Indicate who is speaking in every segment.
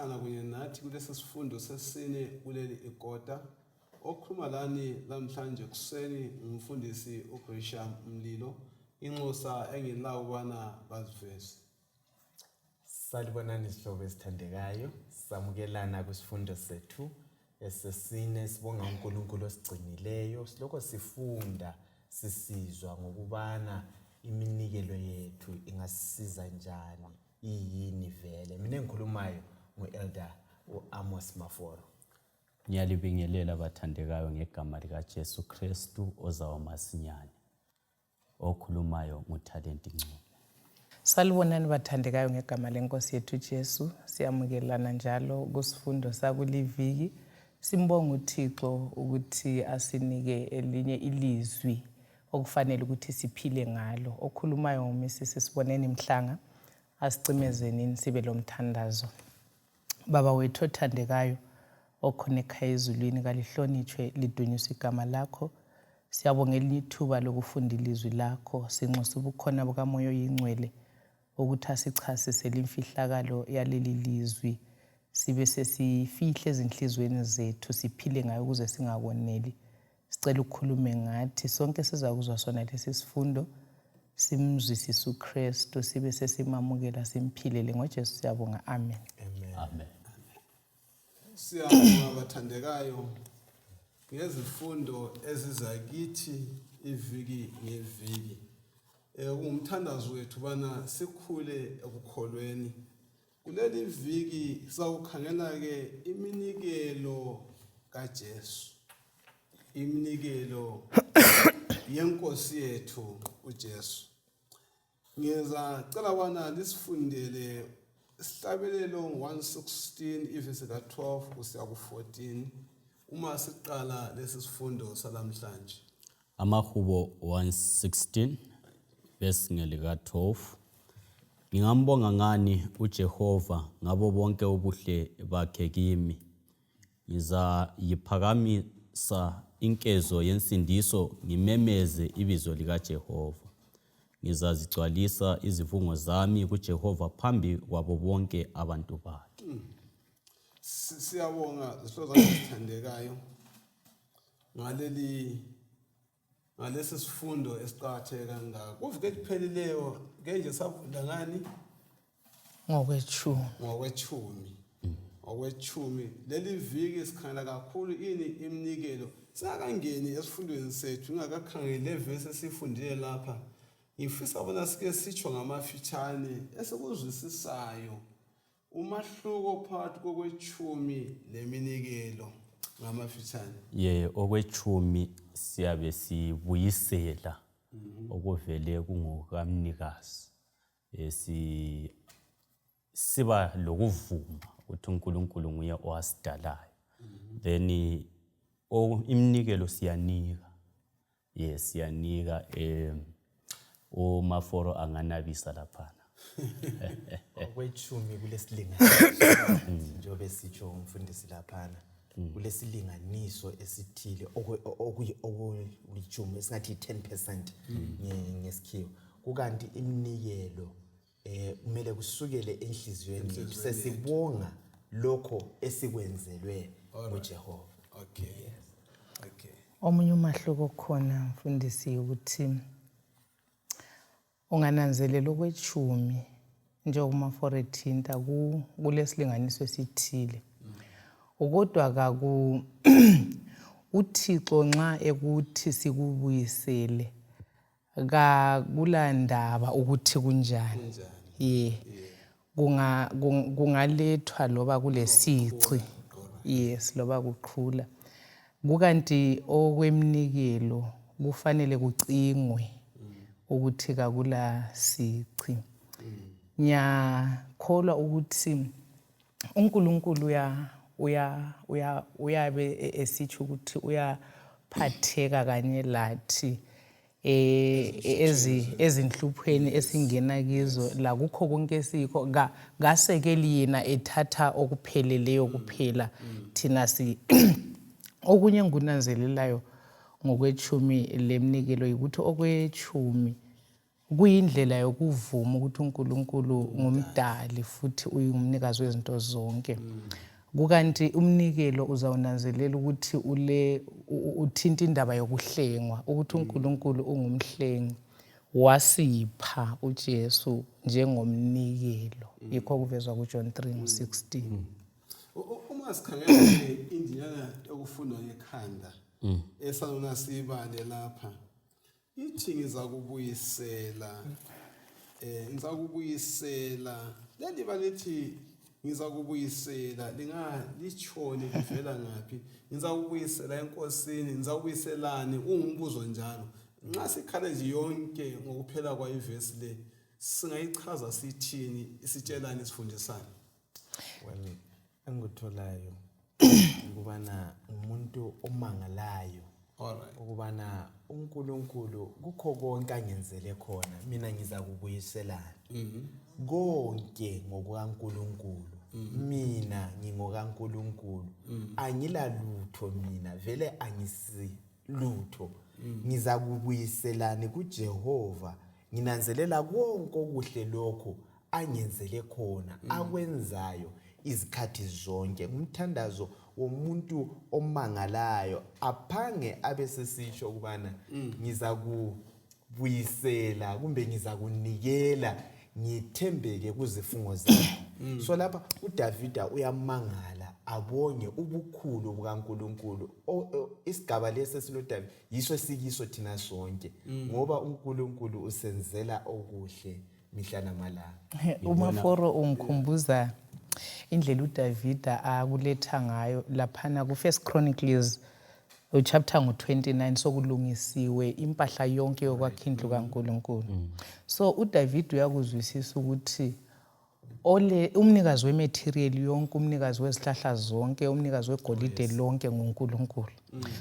Speaker 1: ukuhlangana kunye nathi kulesi sifundo sesine kuleli ikota. Okhuluma lani namhlanje kuseni umfundisi uGresham Mlilo. Inxusa engilawo bana baziveze.
Speaker 2: Salibonani sihlobo esithandekayo, samukelana kwisifundo sethu sesine. Sibonga uNkulunkulu osigcinileyo, siloko sifunda sisizwa ngokubana iminikelo yethu ingasisiza njani, iyini vele. Mina engikhulumayo ngu-Elder Amos Maforo.
Speaker 3: Ngiyalibingelela abathandekayo ngegama likaJesu Kristu ozawa masinyane. Okhulumayo nguTalent Ncube.
Speaker 4: Salibonani bathandekayo ngegama lenkosi yethu Jesu. Siyamukelana njalo kusifundo sakuliviki. Simbonga uThixo ukuthi asinike elinye ilizwi okufanele ukuthi siphile ngalo. Okhulumayo nguMrs Siboneni Mhlanga. Asicimezeni sibe lomthandazo. Baba wethu othandekayo okhona ekhaya ezulwini, kalihlonitshwe lidunyiswe igama lakho. Siyabongela elinye ithuba lokufunda ilizwi lakho. Sinxusa ubukhona bukaMoya Oyingcwele ukuthi asichasisele imfihlakalo yaleli lizwi, sibe sesifihle ezinhlizweni zethu, siphile ngayo ukuze singakoneli. Sicela ukukhulume ngathi sonke sizakuzwa sona lesi sifundo, simzwisise uKristu, sibe sesimamukela simphilele ngoJesu siyabonga. Amen.
Speaker 3: Amen.
Speaker 1: Siyabonga abathandekayo ngezifundo ezizakithi iviki ngeviki. Umthandazo wethu bana sikhule ekukholweni. Kuleli viki sawukhangela ke iminikelo kaJesu. Iminikelo yenkosi yethu uJesu. Ngiyacela bana lisifundele isihlabelelo 116 ivesi ka12 kusiya ku14 uma siqala lesi sifundo salamhlanje.
Speaker 3: Amahubo 116 verse ngelika 12. Ngingambonga ngani uJehova ngabo bonke ubuhle bakhe kimi. Ngiza yiphakamisa inkezo yensindiso ngimemeze ibizo lika Jehova. Ngizazigcwalisa izivungo zami kuJehova phambi kwabo bonke abantu bakhe.
Speaker 1: Siyabonga zihlozo ezithandekayo ngalesi sifundo esiqhatheka kangaka. Kuvike liphelileyo ngenje savula ngani ngokwechumi. Leli viki sikhangela kakhulu ini iminikelo. Singakangeni esifundweni sethu ngakakhangela levesi esifundile lapha. Ngifisa bona sike sitsho ngamafitshane esikuzwisisayo umahluko phakathi kokwechumi leminikelo ngamafitshane.
Speaker 3: Okwechumi siyabe sibuyisela okuvele kungokamnikazi. Siba lokuvuma ukuthi uNkulunkulu nguye owasidalayo. Then iminikelo siyanika. Siyanika uMaforo anganabisa laphana.
Speaker 2: Okwechumi kulesilinganiso njengoba sitsho umfundisi laphana. Kulesilinganiso esithile okuyichumi esingathi 10% ngesikhiwo. Kukanti iminikelo kumele kusukele enhliziyweni yethu sesibonga lokho esikwenzelwe uJehova.
Speaker 1: Okay.
Speaker 4: Omunye umahluko khona mfundisi ukuthi ungananzelela okwechumi njengoba uMaforo ethinta kulesilinganiso esithile. Ukodwa uThixo nxa ekuthi sikubuyisele kakulandaba ukuthi kunjani. Kungalethwa loba kulesici. Loba kuqhula. Kukanti okweminikelo kufanele kucingwe ukuthi kakula sici. Ngiyakholwa ukuthi uNkulunkulu uyabe esitsho ukuthi uyaphatheka kanye lathi ezinhlupheni esingena kizo la kukho konke esikho ngasekeli yena ethatha okupheleleyo kuphela thina okunye ngunanzelelayo ngokwechumi leminikelo ukuthi okwechumi kuyindlela yokuvuma ukuthi uNkulunkulu ngumdali futhi uyumnikazi wezinto zonke. Kukanti umnikelo uzawunanzelela ukuthi uthinta indaba yokuhlengwa, ukuthi uNkulunkulu ungumhlengi wasipha uJesu njengomnikelo. Yikho kuvezwa kuJohn 3:16.
Speaker 1: Uma sikhangela indiyana yokufundwa ngekhanda esanona sibale lapha ithi ngizakubuyisela leli balithi ngizakubuyisela lingalitshoni livela ngaphi, ngizakubuyisela enkosini, ngizakubuyiselani, ungumbuzo njalo. Nxa sikhala nje yonke ngokuphela kwa ivesi le singayichaza sithini, isitshelani, isifundisani?
Speaker 2: Well, engikutholayo ukubana umuntu omangalayo, ukubana uNkulunkulu kukho konke angenzele khona mina ngiza kubuyiselana konke ngokukaNkulunkulu. Mina ngingokaNkulunkulu, angilalutho mina, vele angisilutho. Ngiza kubuyiselana kuJehova, nginanzelela konke okuhle lokho angenzele khona akwenzayo izikhathi zonke. Umthandazo womuntu omangalayo aphange abesesisho ukubana ngiza kubuyisela kumbe ngiza kunikela ngithembeke kuzifungo zakhe. So lapha uDavida uyamangala abonge ubukhulu bukaNkulunkulu. Isigaba lesi siloDavida yiso sikiso thina sonke ngoba uNkulunkulu usenzela okuhle mihla namalanga.
Speaker 4: Umaforo ungikhumbuza indlela uDavida akuletha ngayo laphana ku1 Chronicles chapter 29 sokulungisiwe impahla yonke yokwakha indlu kaNkulunkulu. So uDavida uyakuzwisisa ukuthi umnikazi wematerial yonke, umnikazi wezihlahla zonke, umnikazi wegolide lonke nguNkulunkulu.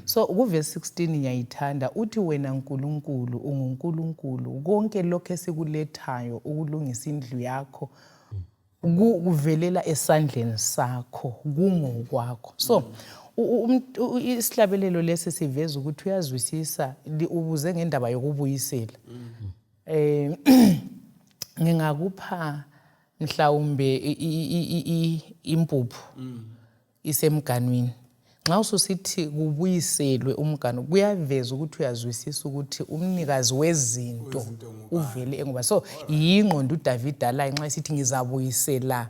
Speaker 4: So kuverse 16 ngiyayithanda uthi wena nkulunkulu unguNkulunkulu, konke lokho esikulethayo ukulungisa indlu yakho kuvelela esandleni sakho, kungokwakho. So isihlabelelo lesi siveza ukuthi uyazwisisa, ubuze ngendaba yokubuyisela. Ngingakupha mhlawumbe impuphu isemganwini. Nxa ususithi kubuyiselwe umganu, kuyaveza ukuthi uyazwisisa ukuthi umnikazi wezinto uvele engoba. So yingqondo uDavida la nxa esithi ngizabuyisela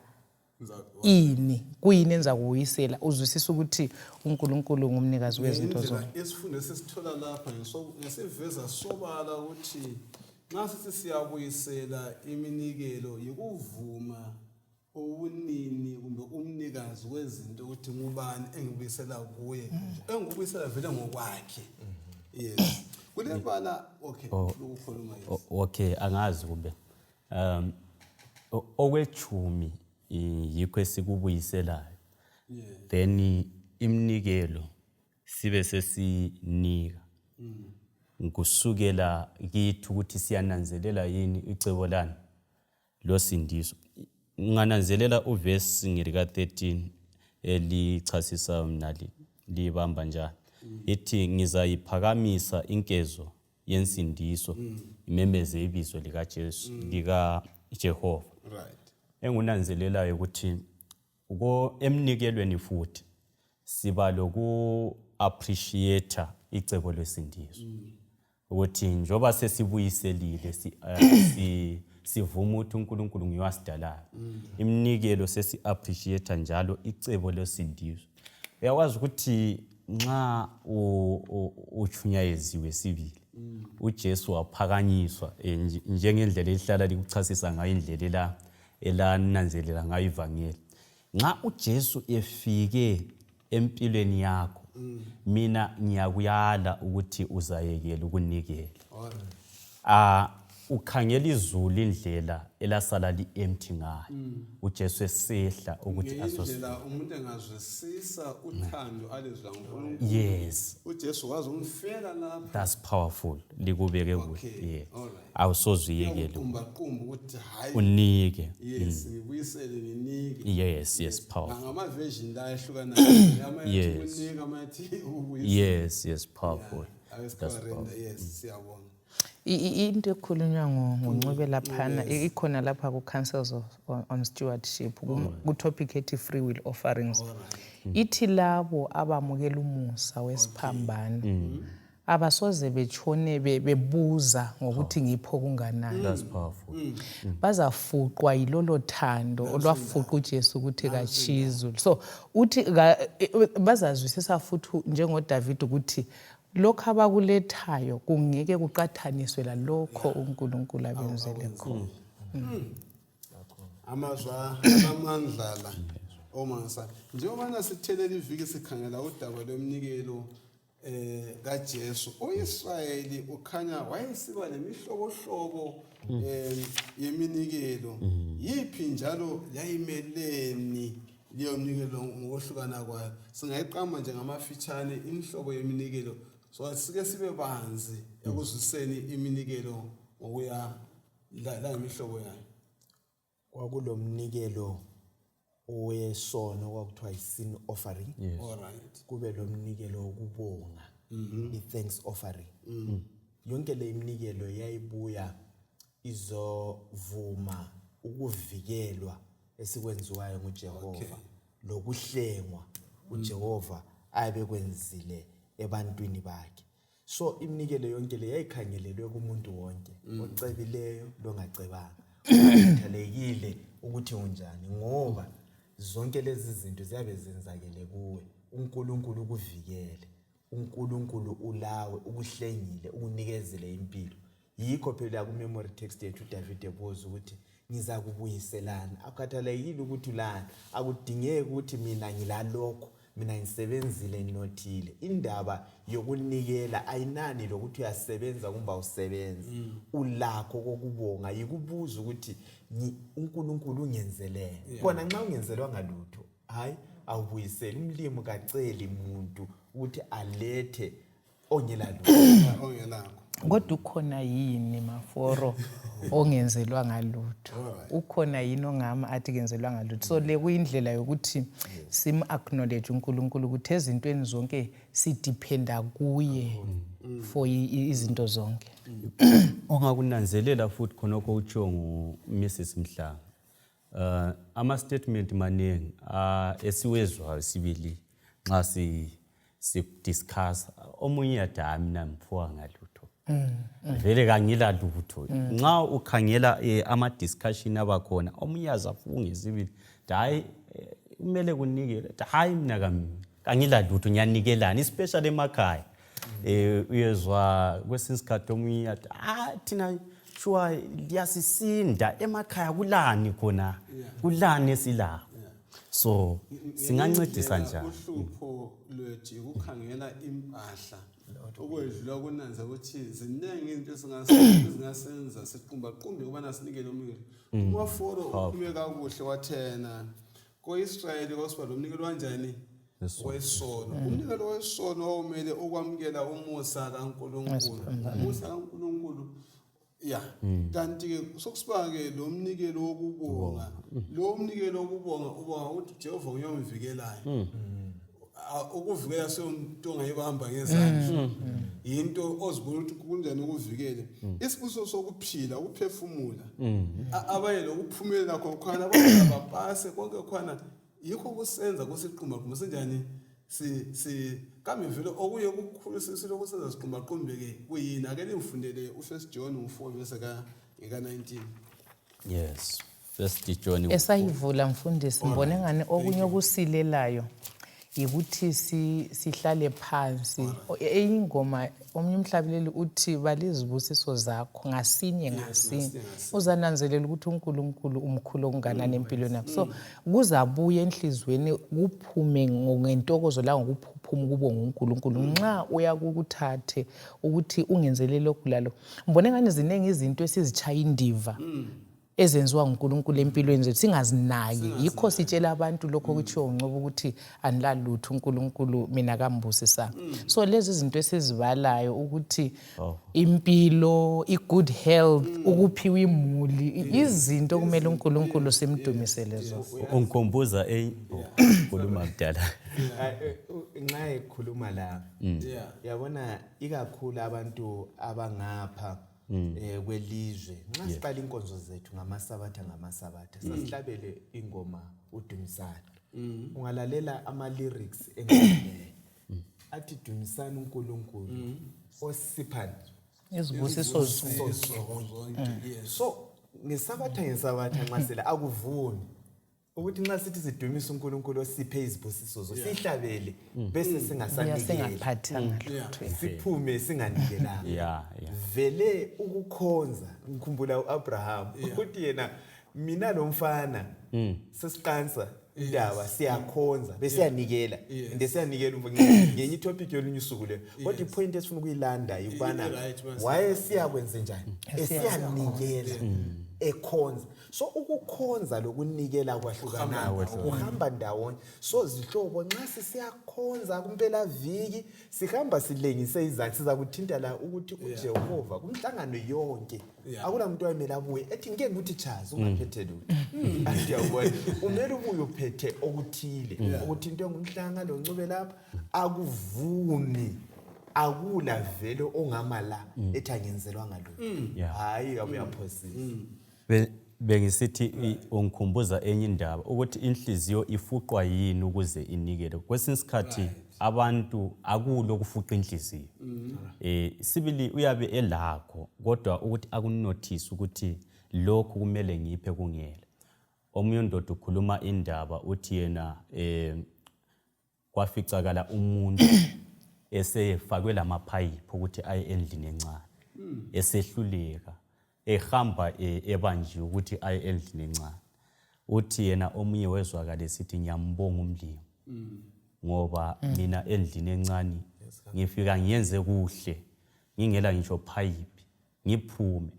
Speaker 4: ini, kuyini enza kubuyisela, uzwisisa ukuthi uNkulunkulu ngumnikazi wezinto zonke.
Speaker 1: Isifundo sesithola lapha ngesiveza sobala ukuthi nxa sithi siyabuyisela iminikelo yikuvuma ubunini kumbe umnikazi wezinto ukuthi ngubani engibuyisela kuye, engibuyisela vele ngokwakhe. Yes. Kulebala ukukhuluma yes.
Speaker 3: Okay, angazi kube okwechumi yikho esikubuyiselayo. Then iminikelo sibe sesinika kusukela kithi ukuthi siyananzelela yini icebo lani losindiso. Ngananzelela uverse ngirika 13 elichasisa mnali libamba njalo. Ithi ngizayiphakamisa inkezo yensindiso imemeze ibizo likaJesu lika Jehova.
Speaker 1: Right.
Speaker 3: Engunanzelelayo ukuthi emnikelweni futhi siba loku appreciate icebo lesindiso. Ukuthi njoba sesibuyiselile sivuma ukuthi uNkulunkulu nguyasidalayo. Iminikelo sesi appreciate njalo icebo lesindiso. Uyakwazi ukuthi nxa uchunyayeziwe sibili uJesu waphakanyiswa njengendlela ehlala likuchasisa ngayo indlela elananzelela ngayo ivangeli. Nxa uJesu efike empilweni yakho, mina ngiyakuyala ukuthi uzayekela ukunikela. Ukhangela izulu indlela elasala li-empty ngayo. uJesu esehla ukuthi
Speaker 1: indlela umuntu engazwisisa uthando alizwa nguNkulunkulu.
Speaker 3: Yes.
Speaker 1: uJesu wazi umfela lapha.
Speaker 3: That's powerful. Likubeke kuhle. Yeah. Awusozuyekela
Speaker 1: ukuthi hayi
Speaker 3: unike.
Speaker 1: Yes, ngibuyisele nginike.
Speaker 3: Yes, powerful.
Speaker 1: Ngama version la ehlukanayo. Amathi unika, amathi ubuyisele.
Speaker 3: Yes, powerful.
Speaker 1: That's powerful. Yes, siyabonga.
Speaker 4: into ekhulunywa ngoNcube laphana ikhona lapha ku-Councils on Stewardship ku-topic ethi free will offerings. Ithi labo abamukela umusa wesiphambano abasoze betshone bebuza ngokuthi ngipho kunganani.
Speaker 3: That's powerful.
Speaker 4: Bazafuqwa yilolo thando olwafuqa uJesu ukuthi kaJesu. So uthi bazazwisisa futhi njengoDavid ukuthi lokho abakulethayo kungeke kuqathaniswe lalokho uNkulunkulu abenzele khona.
Speaker 1: Amazwa amandla la omangisa. Njengoba sithelela iviki sikhangela udaba lomnikelo kaJesu, uIsrayeli ukhanya wayesiba nemihlobohlobo yeminikelo. Yiphi njalo yayimeleni leyo mnikelo ngokuhlukana kwayo? Singayiqamba nje ngamafitshane imihlobo yeminikelo. So sike sibe banzi ekuzwiseni iminikelo ngokuya la imihlobo yayo.
Speaker 2: Kwakulomnikelo owesono kwakuthiwa isin offering.
Speaker 1: All right.
Speaker 2: Kube lomnikelo wokubonga, i-thanks offering. Yonke le iminikelo yayibuya izovuma ukuvikelwa esikwenziwayo nguJehova lokuhlengwa uJehova ayebekwenzile ebantwini bakhe. So iminikelo yonke le yayikhangelelwe kumuntu wonke, ocebileyo longacebanga, uthalekile ukuthi unjani, ngoba zonke lezi zinto ziyabe zenzakele kuwe. uNkulunkulu ukuvikele, uNkulunkulu ulawe, ukuhlengile, ukunikezele impilo. Yikho phela ku memory text yethu uDavid ebuza ukuthi ngiza kubuyiselana. Akukhathalekile ukuthi ulana, akudingeki ukuthi mina ngilalokho, mina ngisebenzile nginothile. Indaba yokunikela ayinani lokuthi uyasebenza kumbe awusebenzi. Ulakho kokubonga, yikubuza ukuthi uNkulunkulu ungenzelele. Kona nxa ungenzelwa ngalutho, hayi awubuyiseli. Umlimi kaceli umuntu ukuthi alethe ongelalutho.
Speaker 1: Ongelakho.
Speaker 4: Kodwa ukhona yini maforo ongenzelwa ngalutho? Ukhona yini ongama athi kenzelwa ngalutho? So le kuyindlela yokuthi sim acknowledge uNkulunkulu ukuthi ezintweni zonke sidependa kuye for izinto zonke.
Speaker 3: Ongakunanzelela futhi khonokho utsho nguMrs Mhlanga. Ama statement maningi esiwezwayo sibili nxa si discuss omunye yada mina mphuwa ngalutho. Vele kangila lutho. Nxa ukhangela ama discussion abakhona omunye azafunga sibili hayi kumele kunikele hayi mina kangila lutho ngiyanikelana especially emakhaya. Uyezwa kwesinye isikhathi omunye athi thina shuwa liyasisinda emakhaya kulani khona kulani esilapho. So singancedisa njani?
Speaker 1: Uhlupho lwethu ukukhangela impahla okwedlula kunanza ukuthi ziningi izinto esingasenza siqumba ukubana sinikele umnikelo. Umaforo uphume kakuhle wathena ko-Israyeli kwasiba lomnikelo kanjani? Wesono. Umnikelo wesono owumele ukwamukela umusa kaNkulunkulu. Umusa kaNkulunkulu. Kanti-ke sokusiba-ke lo mnikelo wokubonga. Lo mnikelo wokubonga ubonga ukuthi uJehova uyomvikelayo. Ukuvikela sonto ongayibamba ngezandla. Into ozibona ukuthi kunjani ukuvikele. Isibuso sokuphila, ukuphefumula. Abaye lokuphumelela khona abapase konke khona yikho kusenza kusiqhuma qhuma senjani kambe vele okuye ukukhulisisa lokusenza siqhuma qumbeke kuyini ake nimfundele u1 John 4 bese ka 19.
Speaker 3: Yes, 1 John.
Speaker 4: Esayivula mfundisi ngibone ngane okunye okusilelayo ukuthi sihlale phansi. Eyingoma omnye umhlabeleli uthi balizibusiso zakho ngasinye ngasinye. Uzananzelela ukuthi uNkulunkulu umkhulu onganani empilweni yakho. So kuzabuya enhlizweni kuphume ngentokozo la ngokuphuma ukubonga uNkulunkulu. Nxa uyakuthathe ukuthi ungenzelele lokhu lalo. Ngibone ngane ziningi izinto esizichaya indiva. Ezenziwa uNkulunkulu empilweni zethu singazinaki. Yikho sitshela abantu lokho kuthiwa uNcube ukuthi anilalutho uNkulunkulu mina kambusisa. So lezi zinto esizibalayo ukuthi impilo, i-good health, ukuphiwa imuli, izinto kumele uNkulunkulu simdumisele zona.
Speaker 3: Ungikhumbuza khuluma kudala.
Speaker 2: Nxa ekhuluma la yabona ikakhulu abantu abangapha kwelizwe nxa siqala inkonzo zethu ngamasabatha sasihlabele ingoma udumisani ungalalela ama lyrics engcwele athi dumisani uNkulunkulu osiphani
Speaker 4: izibusiso
Speaker 2: so ngesabatha nxa sela akuvuni ukuthi nxa sithi sidumisa uNkulunkulu osiphe izibusiso sihlabele bese
Speaker 4: singaphathanga
Speaker 2: siphume singanikelanga vele ukukhonza ngikhumbula uAbraham ukuthi yena mina nomfana sesiqansa indaba siyakhonza bese yanikela ndesiyanikela ngenye itopic yolunye usuku le kodwa ipoint esifuna ukuyilanda yikubana waye siyakwenza njani esiyanikela ekhonza so ukukhonza lokunikela kwahlukanayo uhamba ndawonye so zihlobo nxa sisiyakhonza kumpela viki sihamba silengise izakhi siza kuthinta la ukuthi uJehova kumhlangano yonke akunamuntu oyemela abuye ethi ngeke ukuthi chaza ungaphethe lutho andiyabona umele ubuye uphethe okuthile ukuthi into engumhlangano oncube lapha akuvumi akula vele ongamala ethi angenzelwanga lutho hayi abuyaphosisa
Speaker 3: bengisithi ungikhumbuza enye indaba ukuthi inhliziyo ifuqwa yini ukuze inikele kwesinye isikhathi abantu akulo kufuqa inhliziyo sibili uyabe elakho kodwa ukuthi akunotice ukuthi lokhu kumele ngiphe kungela omunye ndoda ukhuluma indaba uthi yena kwaficakala umuntu esefakwe lamaphayiphi ukuthi aye endlini encane esehluleka ehamba ebanjiwe ukuthi aye endlini encane uthi yena omunye wezwakala esithi ngiyambonga umlimi ngoba mina endlini encane ngifika ngiyenze kuhle ngingela ngisho phayiphi ngiphume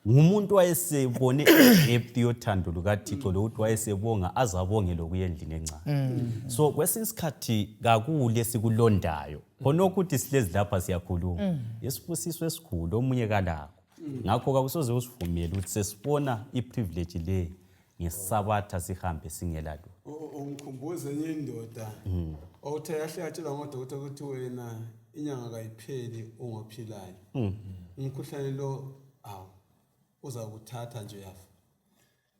Speaker 3: ngumuntu wayesebone empty yothando lukaThixo lokuthi wayesebonga azabonge lokuya endlini encane so kwesinye isikhathi kakule sikulondayo khona ukuthi silezi lapha siyakhuluma yesibusiso esikhulu omunye kalakho ngakho kakusoze usivumele ukuthi sesibona iprivilege le ngesabatha sihambe singela lutho
Speaker 1: ungikhumbuze enye indoda othe yahle yatshela ngodokotela ukuthi wena inyanga kayipheli ungophilayo umkhuhlane lo uza kuthatha nje yafa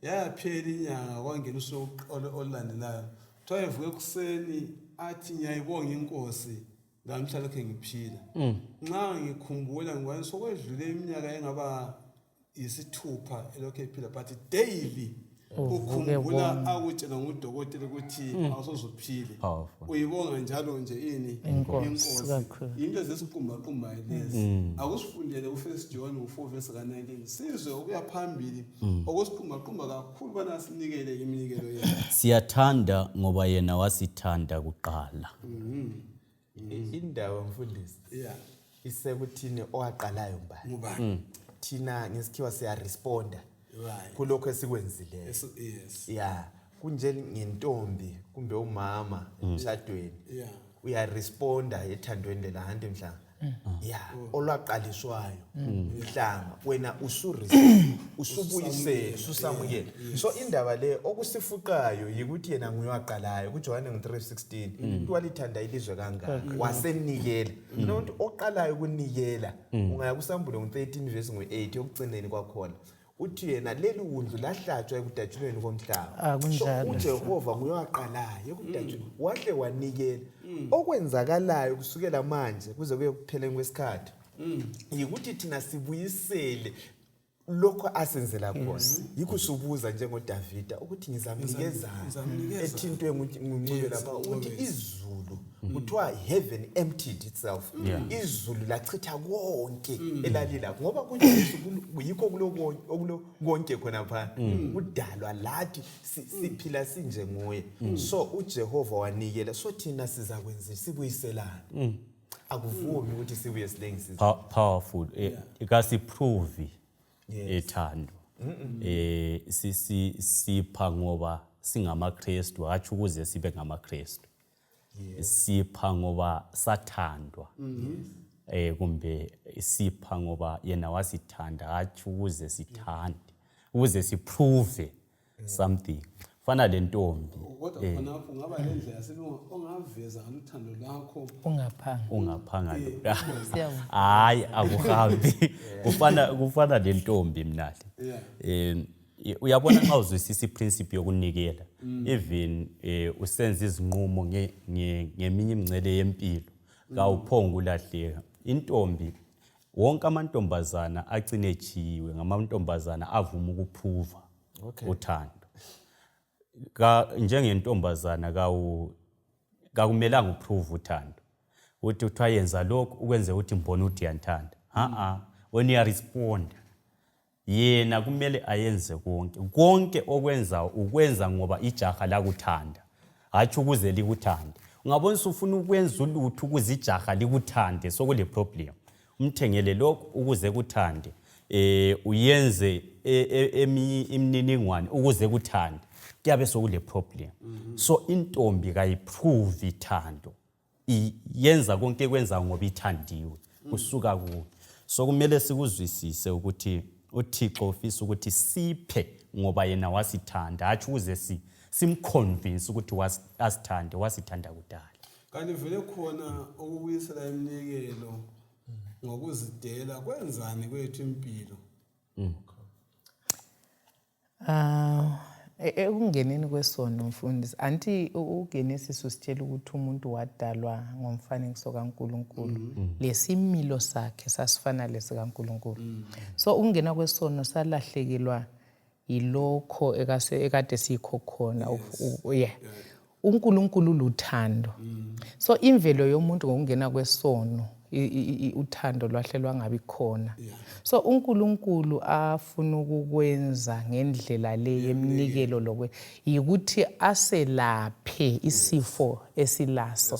Speaker 1: yaphela inyanga kwangena usuku olulandelayo kuthiwa evuke ekuseni athi ngiyayibonga inkosi ngamhla lokho ngiphila nxa ngikhumbula ngikwazi sokwedlule iminyaka engaba yisithupha elokho ephila but daily ukhumbula akutshela ngudokotela ukuthi awusozuphile uyibonga njalo nje ini inkosi into zesiqumba lezi akusifundele uFirst John 4:19 sizwe ukuya phambili okusiqumba kakhulu bana sinikele iminikelo yethu
Speaker 3: siyathanda ngoba yena wasithanda kuqala
Speaker 2: indaba mfundisi isekuthini owaqalayo mbani thina ngesikhiwa siya responda kulokho esikwenzileyo kunje ngentombi kumbe umama emshadweni uyaresponda ethandweni lahande mhlanga olwaqaliswayo mhlanga wena usubuyisela usamukela so indaba le okusifuqayo yikuthi yena nguyaqalayo kuJohane 3:16 umuntu walithanda ilizwe kangaka wasenikela umuntu oqalayo ukunikela ungaya kusambulo 13:8 yokugcineni kwakhona uthi yena leli wundlu lahlatshwa ekudajulweni komhlaba so uJehova nguyaqalayo ekudajulweni wahle wanikela okwenzakalayo kusukela manje kuze kuyekupheleni kwesikhathi yikuthi thina sibuyisele lokho asenzela khona yikho subuza njengoDavida ukuthi ngizamnikezana ethintwe nguncube lapha ukuthi izulu kuthiwa heaven emptied itself izulu lachitha konke elalila ngoba kuJesu yikho konke khona pha udalwa lathi siphila sinje nguye so uJehova wanikela so thina sizakwenza sibuyiselana akuvumi ukuthi sibuye silengise
Speaker 3: powerful ikasiprove ethando sipha ngoba singamaKristu hathi ukuze sibe ngamaKristu sipha ngoba sathandwa kumbe sipha ngoba yena wasithanda hathi ukuze sithande ukuze siprove something fana le ntombi
Speaker 1: kodwa khonapho ngaba le ndlela silunga ongaveza ngalothando lwakho
Speaker 3: ungaphanga
Speaker 4: Siyabonga.
Speaker 3: hayi akuhambi kufana le ntombi mnali uyabona xa uzwisisa iprincipe yokunikela even usenza izinqumo ngeminye imingcele yempilo kawuphonga ulahleka intombi wonke amantombazana agcine echiyiwe ngamantombazana avuma ukuphuva uthando njengentombazana kakumelanga uphuve uthando uthi uthiwa yenza lokhu ukwenze ukuthi mbone ukuthi uyanthanda when you respond yena kumele ayenze konke okwenza ukwenza ngoba ijaha lakuthanda hathi ukuze likuthande ungabona ufuna ukwenza ulutho ukuze ijaha likuthande sokule problem umthengele lokhu ukuze kuthande uyenze imininingwane ukuze kuthande kuyabe sokule problem so intombi kayiprove ithando yenza konke kwenza ngoba ithandiwe kusuka kuyo so kumele sikuzwisise ukuthi uThixo ufisa ukuthi siphe ngoba yena wasithanda hathi ukuze simconvince ukuthi asithande wasithanda kudala
Speaker 1: kanti vele khona ukubuyisela iminikelo ngokuzidela kwenzani kwethu impilo
Speaker 4: ekungeneni kwesono mfundisi anti uGenesis usitshela ukuthi umuntu wadalwa ngomfanekiso kaNkuluNkulu lesimilo sakhe sasifana lesikaNkuluNkulu so ukungena kwesono salahlekelwa yilokho ekade sikho khona uNkulunkulu luthando so imvelo yomuntu ngokungena kwesono uthando lwahlelwa ngabi khona so uNkulunkulu afuna ukukwenza ngendlela le yeminikelo lokwe yikuthi aselaphe isifo esilaso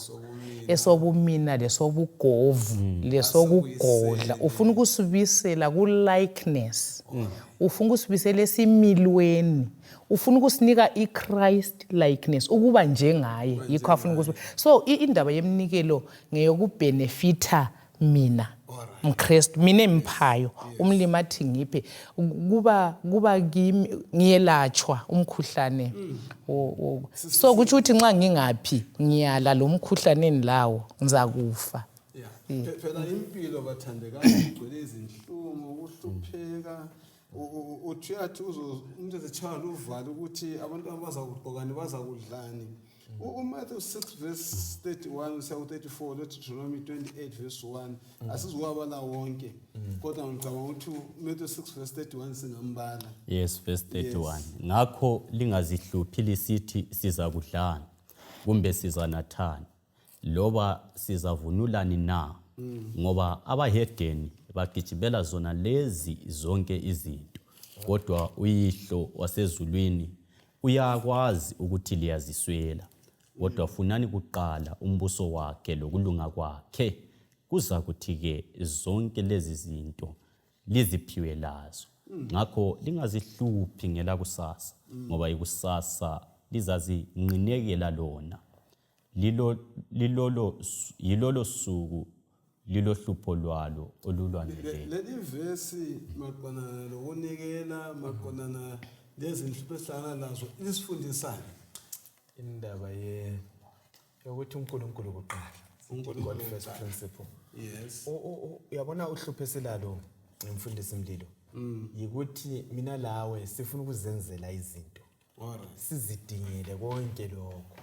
Speaker 4: esobumina lesobugovu lesokugodla ufuna ukusibisela ku likeness ufuna ukusibisela esimilweni ufuna ukusinika iChrist likeness ukuba njengaye yikho afuna ukusibisela so indaba yeminikelo ngeyokubhenefita mina mKristu mina emphayo umlimi athi ngiphe kuba kimi ngiyelatshwa umkhuhlane so kuthi uthi nxa ngingaphi ngiyala lo mkhuhlaneni lawo ngizakufa
Speaker 1: phela impilo bathandekayo igcwele izinhlungu ukuhlupheka uthi yathi umuntu ezechaya luvalo ukuthi abantu abazakugqokani bazakudlani uMatthew 6 verse 31 usiya ku34 Deuteronomy 28 verse 1 asizukwabala wonke kodwa ngicabanga ukuthi uMatthew 6 verse 31 singambala
Speaker 3: yes verse 31 ngakho lingazihluphi lisithi sizakudlana kumbe sizanathana loba sizavunulani na ngoba abahedeni bagijibela zona lezi zonke izinto kodwa uyihlo wasezulwini uyakwazi ukuthi liyaziswela kodwa funani kuqala umbuso wakhe lokulunga kwakhe kuza kuthi-ke zonke lezi zinto liziphiwe lazo ngakho lingazihluphi ngelakusasa ngoba ikusasa lizazinqinekela lona yilolo suku lilo hlupho lwalo olulwaneleyo
Speaker 1: leli vesi maqonana lokunikela maqonana lezi nhlupho esihlangana nazo lisifundisana
Speaker 2: indaba yokuthi uNkulunkulu kuqala God first principle
Speaker 1: yes
Speaker 2: uyabona uhlupho esilalo emfundisi Mlilo yikuthi mina lawe sifuna ukuzenzela izinto sizidingele konke lokho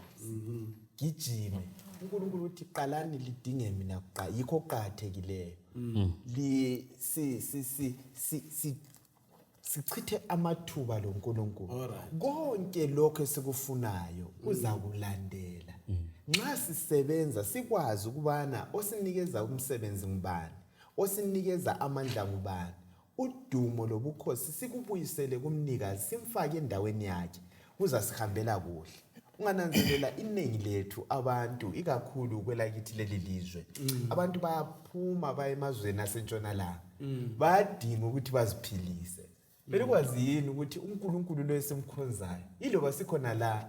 Speaker 2: gijime uNkulunkulu uthi qalani lidinge mina kuqala yikho qhathekileyo sichithe amathuba loNkulunkulu konke lokho esikufunayo uzakulandela nxa sisebenza sikwazi ukubana osinikeza umsebenzi ngubani osinikeza amandla ngubani udumo lobukhosi sikubuyisele kumnikazi simfake endaweni yakhe uzasihambela kuhle ungananzelela iningi lethu abantu ikakhulu kwelakithi leli lizwe abantu bayaphuma baye emazweni asentshonalanga bayadinga ukuthi baziphilise belikwazi yini ukuthi uNkulunkulu lo esimkhonzayo iloba sikhona la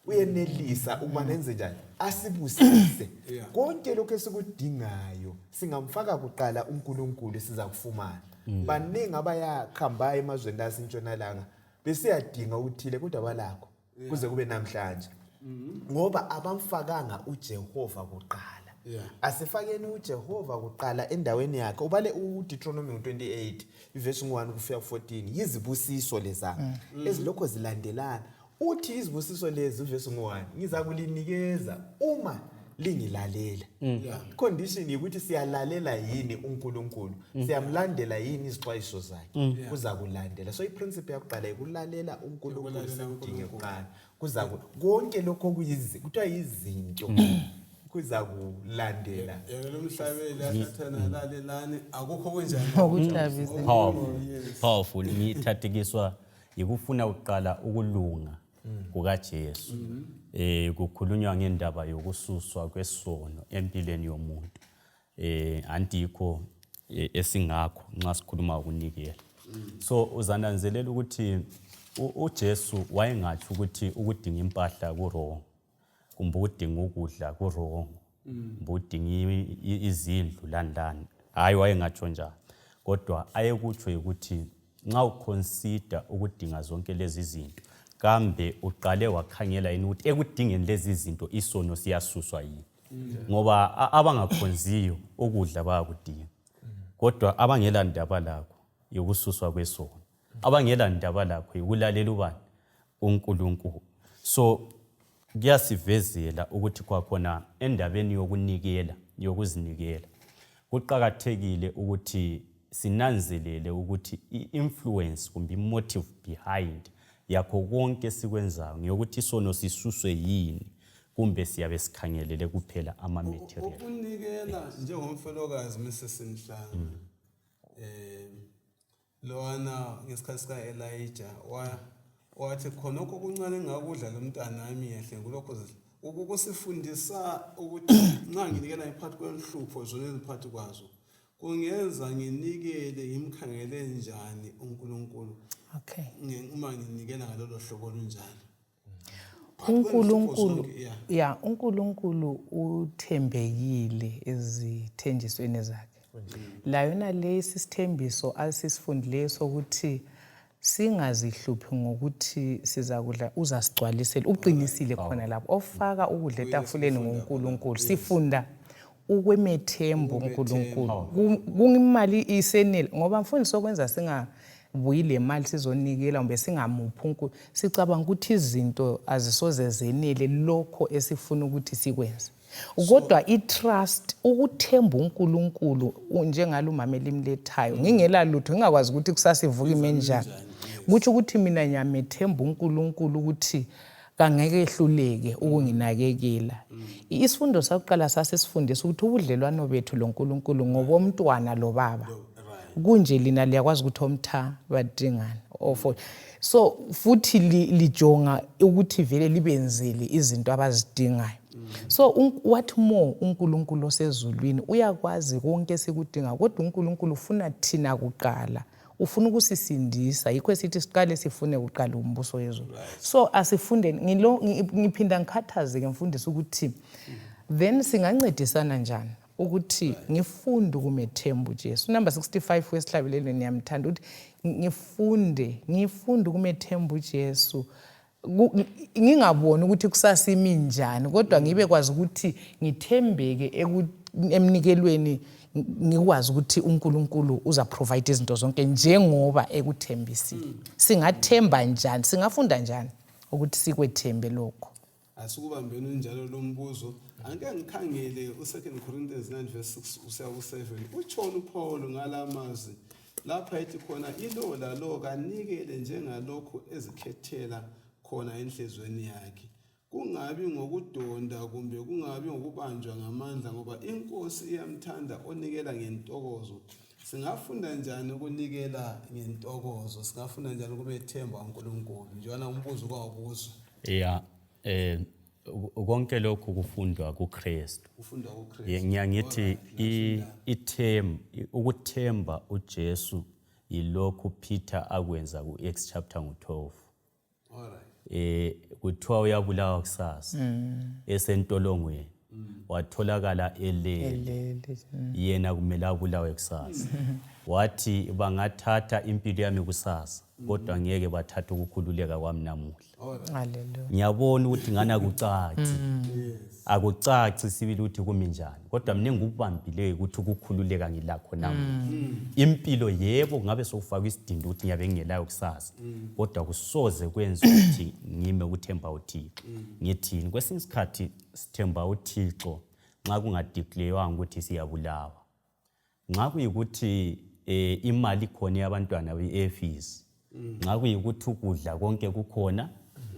Speaker 2: uyenelisa ukuba nenze njani asibusise konke lokho esikudingayo singamfaka kuqala uNkulunkulu sizakufumana baningi abayakhamba emazweni asentshonalanga besiyadinga ukuthile kodwa balakho kuze kube namhlanje ngoba abamfakanga uJehova kuqala. Asifakeni uJehova kuqala endaweni yakhe. Ubale uDeuteronomy 28 verse 1 kufika 14 yizibusiso lezanga ezilokho zilandelana. Uthi izibusiso lezi verse 1 ngiza kulinikeza uma lingilalela. Condition ukuthi siyalalela yini uNkulunkulu, siyamlandela yini izixwayiso zakhe, kuza kulandela. So iprinciple yakuqala ikulalela uNkulunkulu sidinge kuqala. Kuza konke lokho kuthiwa izinto kuza kulandela.
Speaker 1: Lo mhlabeni asathana lalelani akukho kunjani.
Speaker 3: Powerful. Ngithathekiswa yikufuna uqala ukulunga kukaJesu. Kukhulunywa ngendaba yokususwa kwesono empilweni yomuntu. Andikho esingakho nxa sikhuluma ukunikela. So uzananzelela ukuthi uJesu wayengathi ukuthi ukudinga impahla kurongo, kumbe ukudinga ukudla kurongo, kumbe udinga izindlu landlani. Hayi wayengatsho njalo. Kodwa ayekutsho ukuthi nxa uconsider ukudinga zonke lezi zinto, kambe uqale wakhangela yini ukuthi ekudingeni lezi zinto isono siyasuswa yini. Ngoba abangakhonziyo ukudla bayakudinga. Kodwa abangela ndaba lakho yokususwa kwesono, abangela ndaba lakho ukulalela ubani uNkulunkulu. So kuyasivezela ukuthi kwakhona endabeni yokunikela, yokuzinikela, kuqakathekile ukuthi sinanzelele ukuthi i-influence kumbe i-motive behind yakho konke sikwenzayo ngiyokuthi isono sisuswe yini, kumbe siyabe sikhangelele kuphela ama-material.
Speaker 1: Ukunikela njengomfelokazi Mrs. Mhlanga, lowana ngesikhathi sika-Elijah wathi khonokho okuncane engakudla lo mntanami yehle kulokho ukusifundisa ukuthi nxa nginikela ngiphathi kwenhlupho zona eziphathi kwazo kungenza nginikele ngimkhangele njani uNkulunkulu.
Speaker 4: Okay.
Speaker 1: Uma nginikela ngalolo hlobo olunjalo.
Speaker 4: uNkulunkulu uthembekile ezithenjisweni zakhe. La yona lesi sithembiso asisifundileyo sokuthi singazihluphi ngokuthi sizakudla uzasigcwalisela. Uqinisile khona lapho ofaka ukudla etafuleni ngoNkulunkulu. Sifunda ukwemethembu uNkulunkulu. Kungimali isenele ngoba mfundisi okwenza singabuyi le mali sizonikela kumbe singamuphi uNkulunkulu. Sicabanga ukuthi izinto azisoze zenele lokho esifuna ukuthi sikwenze. Kodwa itrust ukuthemba uNkulunkulu njengalo umama elimlethayo ngingela lutho ngingakwazi ukuthi kusasivuka imenjani. Kuthi ukuthi mina nyamethemba uNkulunkulu ukuthi kangeke ehluleke ukunginakekela. Isifundo sakuqala sasesifundisa ukuthi ubudlelwano bethu loNkulunkulu ngobomntwana lo baba. Kunje lina liyakwazi ukuthi omtha badingana ofo. So futhi lijonga ukuthi vele libenzele izinto abazidingayo. So what more uNkulunkulu osezulwini uyakwazi konke sikudinga, kodwa uNkulunkulu ufuna thina kuqala. Ufuna ukusisindisa, yikho sithi siqale sifune kuqala umbuso wezulu. So asifunde ngiphinda ngikhathaze ke mfundisi ukuthi then singancedisana njani ukuthi ngifunde kumethembu uJesu. Number 65 wesihlabelelo niyamthanda ukuthi ngifunde kumethembu uJesu. Ngingaboni ukuthi kusasimi njani, kodwa ngibe kwazi ukuthi ngithembeke emnikelweni, ngikwazi ukuthi uNkulunkulu uza provide izinto zonke njengoba ekuthembisile. Singathemba njani, singafunda njani ukuthi sikwethembe lokho?
Speaker 1: Asikubambeni njalo lo mbuzo. Angeke ngikhangele u2 Corinthians 9 verse 6 usiya ku7. Utshona uPaul ngalamazwi lapha ethi khona ilola lo kanikele njengalokho ezikhethela khona enhlizweni yakhe. Kungabi ngokudonda kumbe kungabi ngokubanjwa ngamandla ngoba inkosi iyamthanda onikela ngentokozo. Singafunda njani ukunikela ngentokozo? Singafunda njani ukumethemba uNkulunkulu? Njalo umbuzo kwakuzo.
Speaker 3: Konke lokhu kufundwa kuKristu.
Speaker 1: Ufunda kuKristu.
Speaker 3: Ngiyangithi ukuthemba uJesu yilokhu Peter akwenza kuActs chapter 12. Kuthiwa uyabulawa kusasa esentolongweni watholakala elele yena kumele abulawe kusasa. Wathi bangathatha impilo yami kusasa kodwa ngeke bathatha ukukhululeka kwami namuhla.
Speaker 4: Hallelujah.
Speaker 3: Ngiyabona ukuthi ngana kucaci. Akucaci sibili ukuthi kumi njani. Kodwa mina ngikubambileyo ukuthi ukukhululeka ngilakho namuhla. Impilo yebo ngabe sokufaka isidindo ukuthi ngiyabe ngingelayo kusasa. Kodwa kusoze kwenza ukuthi ngime ukuthemba uThixo. Ngithini kwesinye isikhathi sithemba uThixo nxa kungadeclarewanga ukuthi siyabulawa. Nxa kuyikuthi imali khona yabantwana beEfeso. Nxa kuyikuthi ukudla konke kukhona.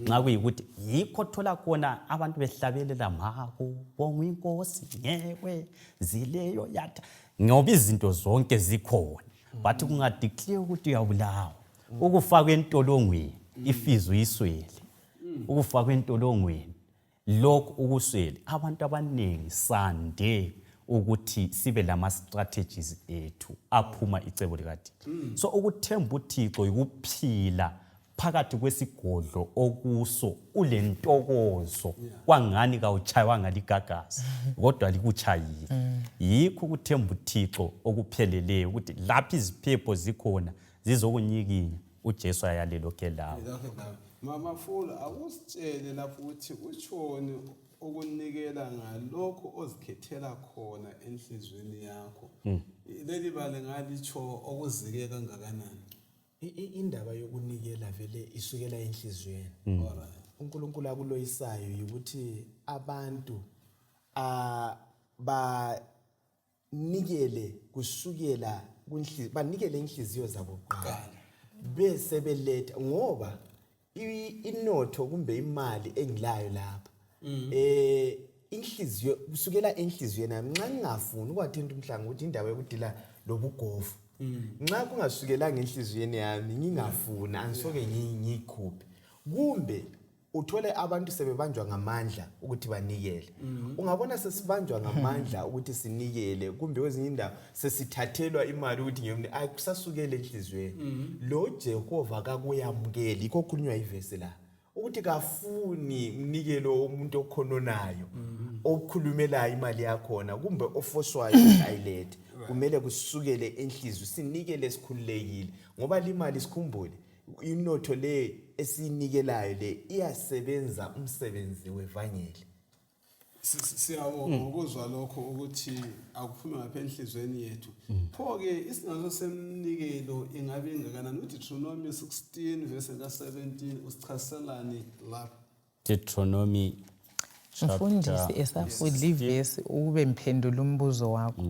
Speaker 3: Nxa kuyikuthi yikho thola khona abantu behlabelela mako bonga inkosi ngekwe zileyo yatha ngoba izinto zonke zikhona bathi kungadeclare ukuthi uyabulawa ukufaka entolongweni ifizo iswele ukufaka entolongweni lokho ukuswele abantu abaningi sande ukuthi sibe lama strategies ethu aphuma icebo likaThixo. So ukuthemba uThixo ukuphila phakathi kwesigodlo okuso ulentokozo kwangani kawuchaywa ligagazi kodwa likuchayile. Yikho ukuthemba uThixo okupheleleyo ukuthi lapha iziphepho zikhona zizokunyikinya uJesu ayalelo kelawo.
Speaker 1: Mama Fula akusitshele lapho ukuthi utshoni ukunikela ngalokho ozikhethela khona enhlizweni yakho. Leli bale ngalitsho okuzike kangakanani.
Speaker 2: Indaba yokunikela vele isukela enhlizweni. uNkulunkulu akuloyisayo ukuthi abantu banikele kusukela banikele inhliziyo zabo kuqala bese beletha ngoba inotho kumbe imali engilayo lapha inhliziyo kusukela enhliziyweni nami nxa ngingafuni ukwathinta umhlanga ukuthi indaba yokudila lobugovu nxa kungasukelanga enhliziyweni yami ngingafuni angisoke ngiyikhuphe kumbe uthole abantu sebebanjwa ngamandla ukuthi banikele. Ungabona sesibanjwa ngamandla ukuthi sinikele kumbe kwezinye indawo sesithathelwa imali ukuthi ngiyomni akusasukele enhlizweni. Lo Jehova kakuyamukeli ikho kukhulunywa ivesi la ukuthi kafuni umnikelo umuntu okhononayo okhulumela imali yakhona kumbe ofoswayo ayilethe. Kumele kusukele enhlizweni sinikele esikhululekile ngoba imali sikhumbule inotho le esinikelayo le iyasebenza umsebenzi wevangeli.
Speaker 1: Siyabonga ukuzwa lokho ukuthi akuphumi ngapha enhlizweni yethu. Pho ke isingazo semnikelo ingabe ingakanani uthi Deuteronomy 16 verse 17 usichaselani lapha?
Speaker 3: Deuteronomy
Speaker 4: Mfundisi esafudla ivesi ukube mphendula umbuzo wakho.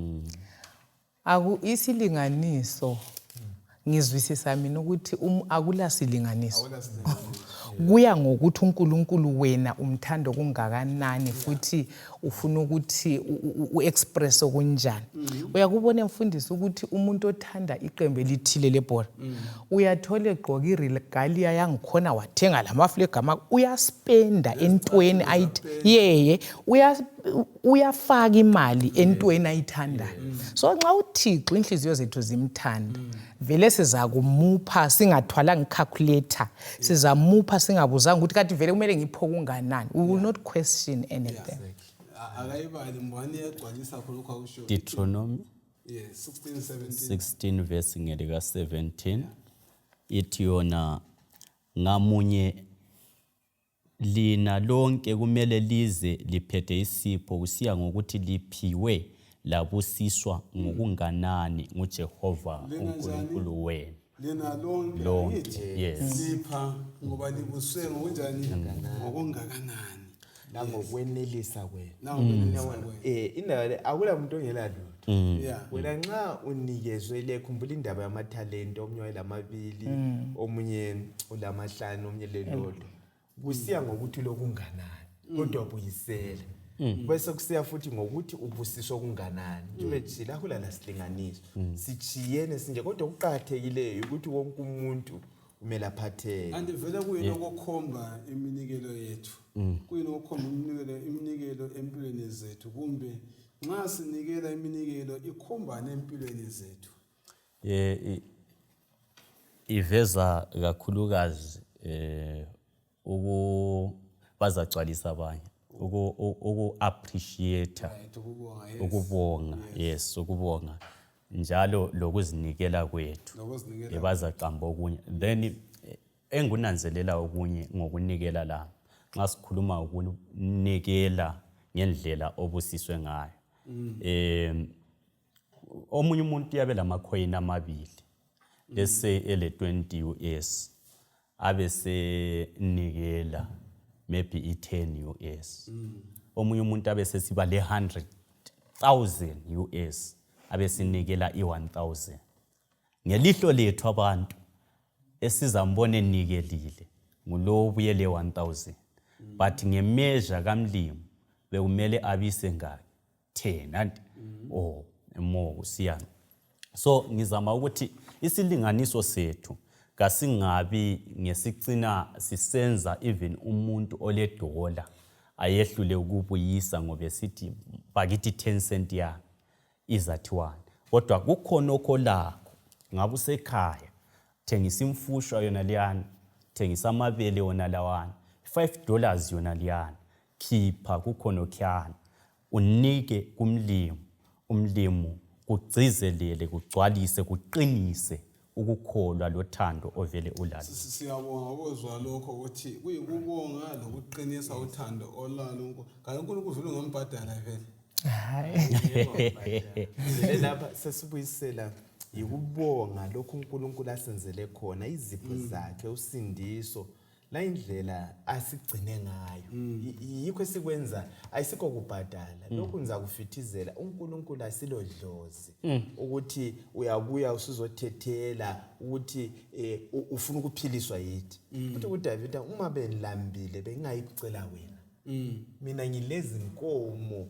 Speaker 4: Isilinganiso ngizwisisa mina ukuthi akula silinganiso. Kuya ngokuthi uNkulunkulu wena umthando kungakanani futhi ufuna ukuthi uexpress okunjani. Uyakubona mfundisi ukuthi umuntu othanda iqembu elithile lebhola uyathola egqoka iregalia yangikhona wathenga lamaflag uyaspenda entweni uyafaka imali entweni ayithandayo. So nxa uThixo inhliziyo zethu zimthanda vele sizakumupha singathwalanga calculator sizamupha singabuzanga ukuthi kanti vele kumele ngipho kunganani. We will not question anything.
Speaker 1: Akayibali mbani yagcwalisa khonokho akusho.
Speaker 3: Deuteronomy
Speaker 1: 16
Speaker 3: verse ngelika 17 ithi yona ngamunye lina lonke kumele lize liphethe isipho kusiya ngokuthi liphiwe labusiswa ngokunganani nguJehova uNkulunkulu wenu.
Speaker 1: Lena lonke lipha ngoba libuswe ngokunjani ngokungakanani
Speaker 2: nangokwenelisa kwenu. Indaba le akula muntu ongela lutho. Wena nxa unikezwe le khumbula indaba yamathalente omunye wayelamabili omunye ulamahlanu omunye lelodwa kusiya ngokuthi lokunganani kodwa ubuyisela. Bese kusiya futhi ngokuthi ubusiswa okunganani. Njengoba thina akula lasilinganiso sichiyene sinje kodwa ukuqhathekile ukuthi wonke umuntu kumele aphatheke.
Speaker 1: Andivele kuyini okukhomba iminikelo yethu. Kuyini okukhomba iminikelo empilweni zethu kumbe nxa sinikela iminikelo ikhombana empilweni zethu.
Speaker 3: Iveza kakhulukazi bazagcwalisa abanye uku appreciate ukubonga. Yes, ukubonga njalo lokuzinikela kwethu
Speaker 1: Lokuzinikela.
Speaker 3: bazaqamba okunye. Then engunanzelela okunye ngokunikela la nxa sikhuluma ukunikela ngendlela obusiswe ngayo. Omunye umuntu yabe lamakhoyini amabili ese ele 20 US abese nikela maybe i10 US. Omunye umuntu abese siba le 100,000 US abesinikela i1000. Ngelihlo lethu abantu esizambona enikelile ngulo obuye le 1000, but ngemeasure kamlimo bekumele abise ngaki 10 and more kusiyana. So ngizama ukuthi isilinganiso sethu kasingabi ngesicina sisenza even umuntu oledola ayehlule ukubuyisa ngoba sithi bakithi 10 cent ya izathiwana. Kodwa kukhona okholakho ngabe usekhaya thengisa imfusha yona liyana, thengisa amabele yona lawana, $5 yona liyana, khipha kukhona okyana unike kumlimo, umlimo kugcizelele kugcwalise kuqinise ukukholwa lothando ovele ulalo.
Speaker 1: Siyabonga ukuzwa lokho ukuthi kuyikubonga lokuqinisa uthando olalo. Kanti uNkulunkulu uvele ngombhadala vele.
Speaker 2: Lapha sesibuyisela yikubonga lokhu uNkulunkulu asenzele khona izipho zakhe usindiso la indlela asigcine ngayo yikho esikwenza ayisikho kubhadala lokhu ngizakufithizela uNkulunkulu asilodlozi ukuthi uyabuya usizothethela ukuthi ufuna ukuphiliswa yithi uthi uDavid uma benilambile bengayicela wena mina ngilezi inkomo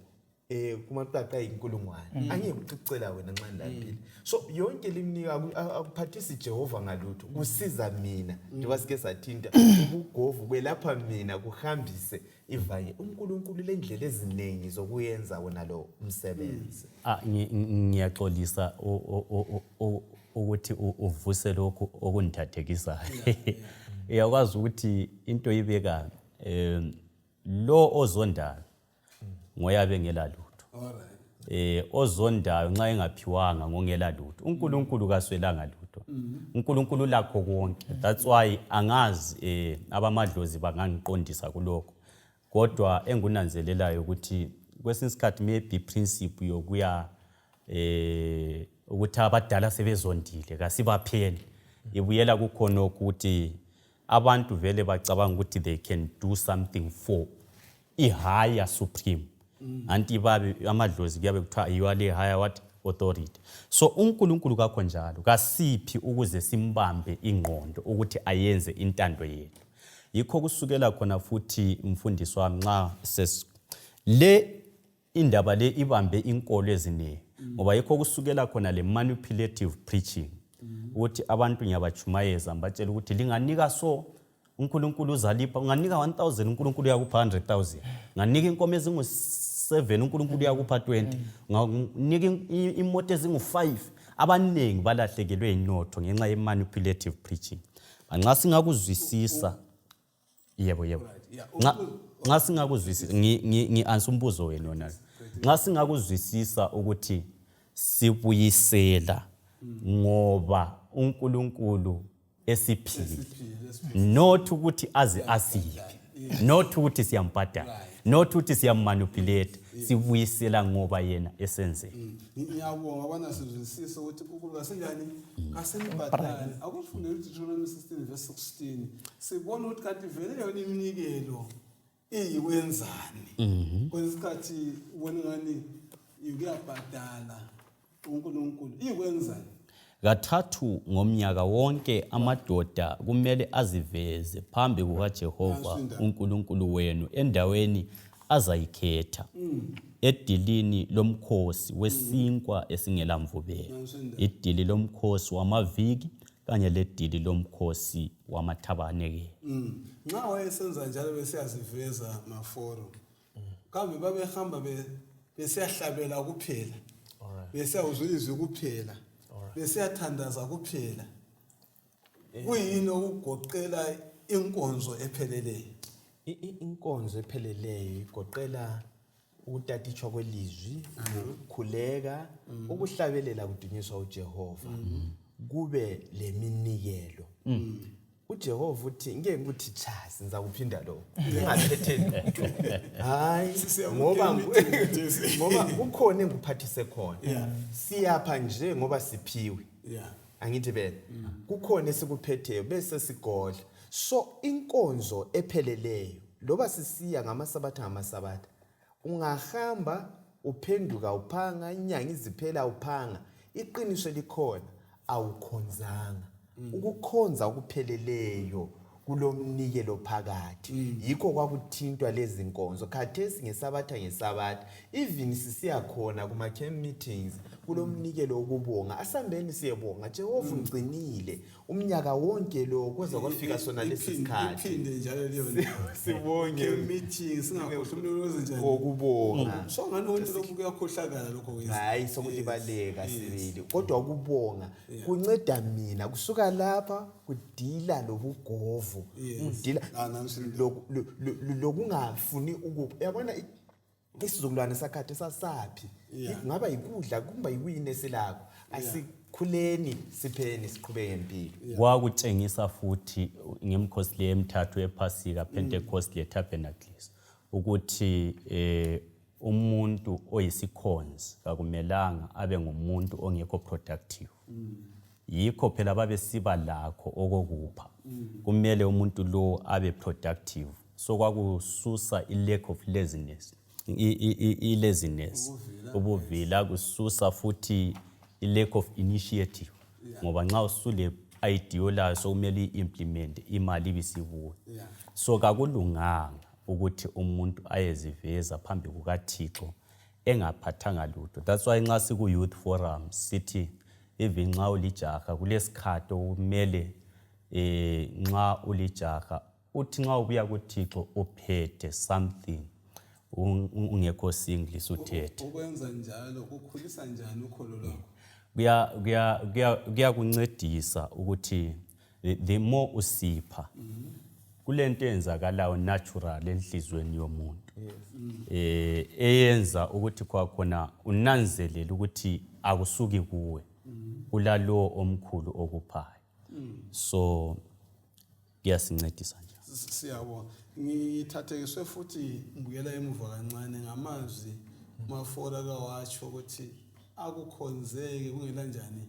Speaker 2: kumaqaqa ayinkulungwane angiyekucela wena nxa ndilambile. So yonke limnika akuphathisi Jehova ngalutho kusiza mina njengoba sike sathinta ubugovu kwelapha mina kuhambise ivanye uNkulunkulu lendlela eziningi zokuyenza wona lo umsebenzi.
Speaker 3: Ngiyaxolisa ukuthi uvuse lokho okundithathekisayo. Uyakwazi ukuthi into ibeka lo ozondayo ngoyabe ngela lutho. Ozondayo nxa engaphiwanga ngongela lutho. uNkulunkulu kaswelanga lutho. uNkulunkulu lakho konke. That's why angazi abamadlozi bangangiqondisa kuloko. Kodwa engunanzelelayo ukuthi kwesinye isikhathi maybe principle yokuya ukuthi abadala sebezondile kasibaphele ibuyela kukhona ukuthi abantu vele bacabanga ukuthi they can do something for i-higher supreme. Anti babe amadlozi kuyabe kuthiwa you are the higher what authority. So uNkulunkulu kakho njalo kasiphi ukuze simbambe ingqondo ukuthi ayenze intando yethu. Yikho kusukela khona futhi umfundisi wami nxa le indaba le ibambe inkolo eziningi ngoba yikho kusukela khona le manipulative preaching ukuthi abantu ngiyabachumayeza mbatshela ukuthi linganika so uNkulunkulu uzalipha unganika 1000 uNkulunkulu yakupha 100,000 nganika inkomo ezingu7 uNkulunkulu yakupha 20 nganika imoto ezingu5 abaningi balahlekelwe inotho ngenxa ye manipulative preaching. Nxa singakuzwisisa yebo nxa singakuzwisisa ngi-answer umbuzo wenu wona nxa singakuzwisisa ukuthi sibuyisela ngoba uNkulunkulu esiphile not ukuthi aze asiphe not ukuthi siyambhadala not ukuthi siyamanipulate sibuyisela ngoba yena esenzele.
Speaker 1: Ngiyabonga abana sizwisisa ukuthi uNkulunkulu kasenjani kasembhadala akufundele Deuteronomy 16:16 sibona ukuthi kanti vele yona iminikelo iyikwenzani kwesikhathi ubona ngani ukuyabhadala uNkulunkulu iyikwenzani.
Speaker 3: Kathathu ngomnyaka wonke amadoda kumele aziveze phambi kukaJehova uNkulunkulu wenu endaweni azayikhetha edilini lomkhosi wesinkwa esingelamvubelo, idili lomkhosi wamaviki kanye ledili lomkhosi wamathabanekeli.
Speaker 1: Nxa wayesenza njalo besiyaziveza maforo kambe babehamba besiyahlabela kuphela besiyawuzulizwa kuphela besiyathandaza kuphela kuyini okugoqela inkonzo epheleleyo.
Speaker 2: Inkonzo epheleleyo igoqela ukutatishwa kwelizwi, ukukhuleka, ukuhlabelela kudunyiswa uJehova, kube leminikelo. uJehova uthi ngeke ngithi cha senza kuphinda lo ngingaphethe lutho hayi ngoba kukhona engiphathise khona siyapha nje ngoba siphiwe angithi bene kukhona esikuphetheyo bese sigodla so inkonzo epheleleyo loba sisiya ngamasabatha ungahamba uphenduka uphanga inyanga iziphela uphanga iqiniso likhona awukhonzanga ukukhonza okupheleleyo kulomnikelo phakathi yikho kwakuthintwa lezi nkonzo khathesi ngesabatha even sisiya khona kuma camp meetings kulomnikelo okubonga asambeni siyebonga Jehova ungcinile umnyaka wonke lo kweza kwafika sona lesi sikhathi
Speaker 1: iphinde njalo leyo
Speaker 2: sibonge
Speaker 1: meetings singakhohlwa uloze njani
Speaker 2: okubonga
Speaker 1: so ngalonto lokhu kuyakhohlakala lokho kwenza
Speaker 2: hayi sokulibaleka sibili kodwa ukubonga kunceda mina kusuka lapha kudila lobugovu udila lokungafuni yabona isizukulwane sakhathi sasaphi ngaba ikudla kumba yiwine selakho asikhuleni sipheni siqhubeke impilo
Speaker 3: kwakutshengisa futhi ngemkhosi le emithathu ephasika Pentecost le Tabernacles ukuthi umuntu oyisikhonzi akumelanga abe ngumuntu ongekho productive yikho phela babe siba lakho okokupha kumele umuntu lo abe productive so kwakususa i-lack of laziness i-laziness ubuvila kususa futhi i-lack of initiative ngoba nxa usule ideology so kumele i-implement imali ibisibuya so kakulunganga ukuthi umuntu ayeziveza phambi kukaThixo engaphathanga lutho that's why nxa siku youth forum sithi even nxa ulijaha kulesikhathi kumele nxa ulijaha uthi nxa ubuya kuThixo uphethe something ungekho singlis uthethe
Speaker 1: ukwenza njalo kukhulisa njani ukholo lwakho
Speaker 3: kuyakuncedisa ukuthi the more usipha kulento enzakalayo natural enhlizweni yomuntu eyenza ukuthi kwakhona unanzelela ukuthi akusuki kuwe kulalo omkhulu okuphayo so kuyasincedisa nje
Speaker 1: siyabona ngithathekiswe futhi ngibuyela emuva kancane ngamazwi mafora kawatsho ukuthi akukhonzeke kungela njani